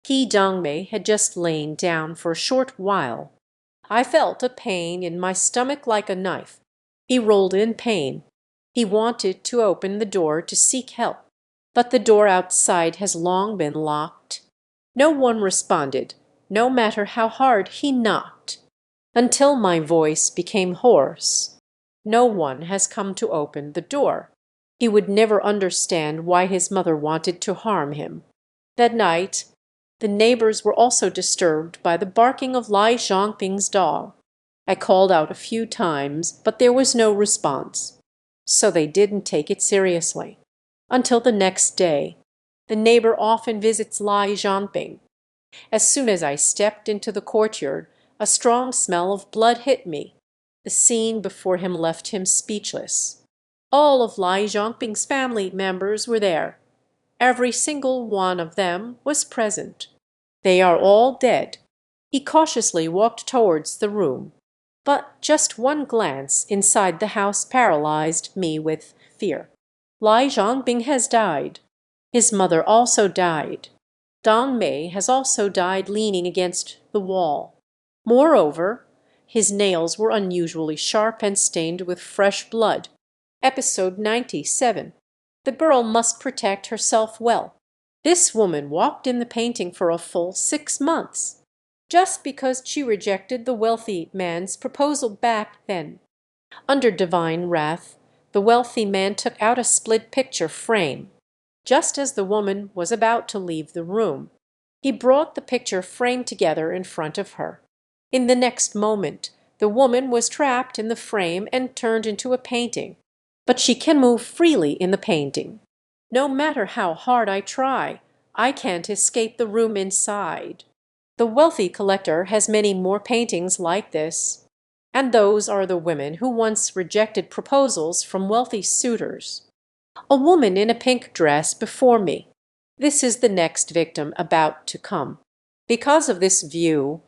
He, Dong Mei, had just lain down for a short while. I felt a pain in my stomach like a knife. He rolled in pain. He wanted to open the door to seek help, but the door outside has long been locked. No one responded, no matter how hard he knocked, until my voice became hoarse. No one has come to open the door. He would never understand why his mother wanted to harm him. That night, the neighbors were also disturbed by the barking of Lai Zhangping's dog. I called out a few times, but there was no response. So they didn't take it seriously. Until the next day. The neighbor often visits Lai Zhangping. As soon as I stepped into the courtyard, a strong smell of blood hit me. The scene before him left him speechless. All of Lai Zhangping's family members were there. Every single one of them was present. They are all dead. He cautiously walked towards the room. But just one glance inside the house paralyzed me with fear. Lai Zhangping has died. His mother also died. Dong Mei has also died leaning against the wall. Moreover, his nails were unusually sharp and stained with fresh blood. Episode 97. The girl must protect herself well. This woman walked in the painting for a full 6 months. Just because she rejected the wealthy man's proposal back then. Under divine wrath, the wealthy man took out a split picture frame. Just as the woman was about to leave the room, he brought the picture frame together in front of her. In the next moment, the woman was trapped in the frame and turned into a painting. But she can move freely in the painting. No matter how hard I try, I can't escape the room inside. The wealthy collector has many more paintings like this. And those are the women who once rejected proposals from wealthy suitors. A woman in a pink dress before me. This is the next victim about to come. Because of this view,